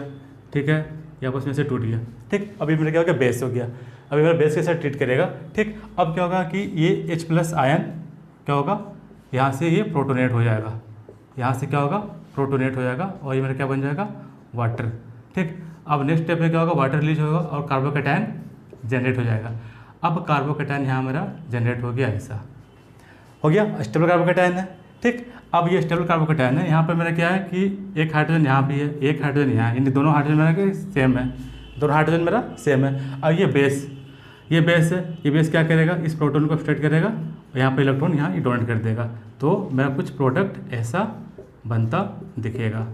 ठीक है, ये आपस में ऐसे टूट गया, ठीक। अभी मेरा क्या हो गया, बेस हो गया। अभी मेरा बेस के साथ ट्रीट करेगा, ठीक। अब क्या होगा कि ये H+ आयन क्या होगा, यहाँ से ये प्रोटोनेट हो जाएगा, यहाँ से क्या होगा, प्रोटोनेट हो जाएगा, और ये मेरा क्या बन जाएगा, वाटर, ठीक। अब नेक्स्ट स्टेप में क्या होगा, वाटर रिलीज होगा और कार्बोकैटायन जनरेट हो जाएगा। अब कार्बोकैटायन यहाँ मेरा जनरेट हो गया, ऐसा हो गया, स्टेबल कार्बोकैटायन है, ठीक। अब ये स्टेबल कार्बोकैटायन है, यहाँ पर मेरा क्या है कि एक हाइड्रोजन यहाँ भी है, एक हाइड्रोजन यहाँ, यानी दोनों हाइड्रोजन मेरा सेम है, दोनों हाइड्रोजन मेरा सेम है। अब ये बेस है, ये बेस क्या करेगा, इस प्रोटॉन को स्ट्रेट करेगा और यहाँ पे इलेक्ट्रॉन यहाँ डोनेट कर देगा, तो मेरा कुछ प्रोडक्ट ऐसा बनता दिखेगा,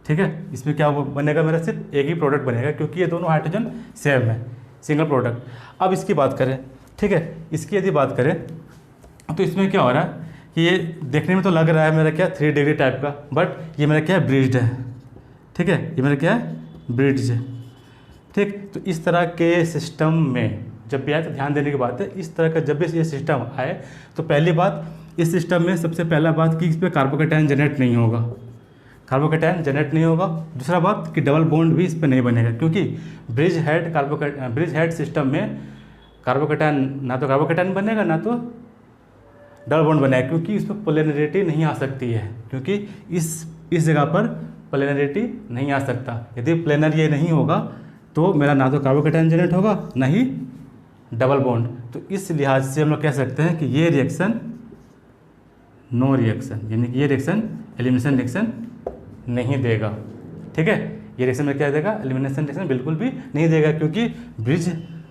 ठीक है। इसमें क्या बनेगा, मेरा सिर्फ एक ही प्रोडक्ट बनेगा, क्योंकि ये दोनों हाइड्रोजन सेम है, सिंगल प्रोडक्ट। अब इसकी बात करें, ठीक है, इसकी यदि बात करें तो इसमें क्या हो रहा है कि ये देखने में तो लग रहा है मेरा क्या 3 डिग्री टाइप का, बट ये मेरा क्या है, ब्रिज्ड है, ठीक है, ये मेरा क्या है, ब्रिज्ड है, ठीक। तो इस तरह के सिस्टम में जब भी आए तो ध्यान देने की बात है, इस तरह का जब भी ये सिस्टम आए तो पहली बात, इस सिस्टम में सबसे पहला बात कि इस पर कार्बोकैटायन जनरेट नहीं होगा, कार्बोकैटायन जनरेट नहीं होगा। दूसरा बात कि डबल बॉन्ड भी इस पर नहीं बनेगा, क्योंकि ब्रिज हेड सिस्टम में कार्बोकैटायन ना तो कार्बोकैटायन बनेगा ना तो डबल बॉन्ड बनेगा, क्योंकि इस पर पोलैरिटी नहीं आ सकती है, क्योंकि इस जगह पर पोलैरिटी नहीं आ सकता। यदि प्लेनर ये नहीं होगा तो मेरा ना तो कार्बोकैटायन जनरेट होगा ना ही डबल बॉन्ड। तो इस लिहाज से हम लोग कह सकते हैं कि ये रिएक्शन नो रिएक्शन, यानी कि ये रिएक्शन एलिमिनेशन रिएक्शन नहीं देगा, ठीक है, ये रिएक्शन में क्या देगा, एलिमिनेशन रिएक्शन बिल्कुल भी नहीं देगा, क्योंकि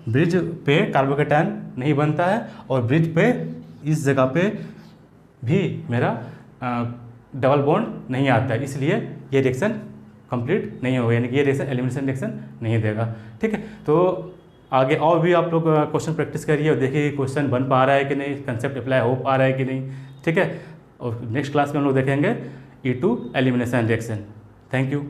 ब्रिज पे कार्बोकेटायन नहीं बनता है और ब्रिज पे इस जगह पे भी मेरा डबल बॉन्ड नहीं आता है, इसलिए ये रिएक्शन कंप्लीट नहीं होगा, यानी कि ये रिएक्शन एलिमिनेशन रिएक्शन नहीं देगा। ठीक है, तो आगे और भी आप लोग क्वेश्चन प्रैक्टिस करिए और देखिए क्वेश्चन बन पा रहा है कि नहीं, कंसेप्ट अप्लाई हो पा रहा है कि नहीं। ठीक है, और नेक्स्ट क्लास में हम लोग देखेंगे E2 elimination reaction. Thank you.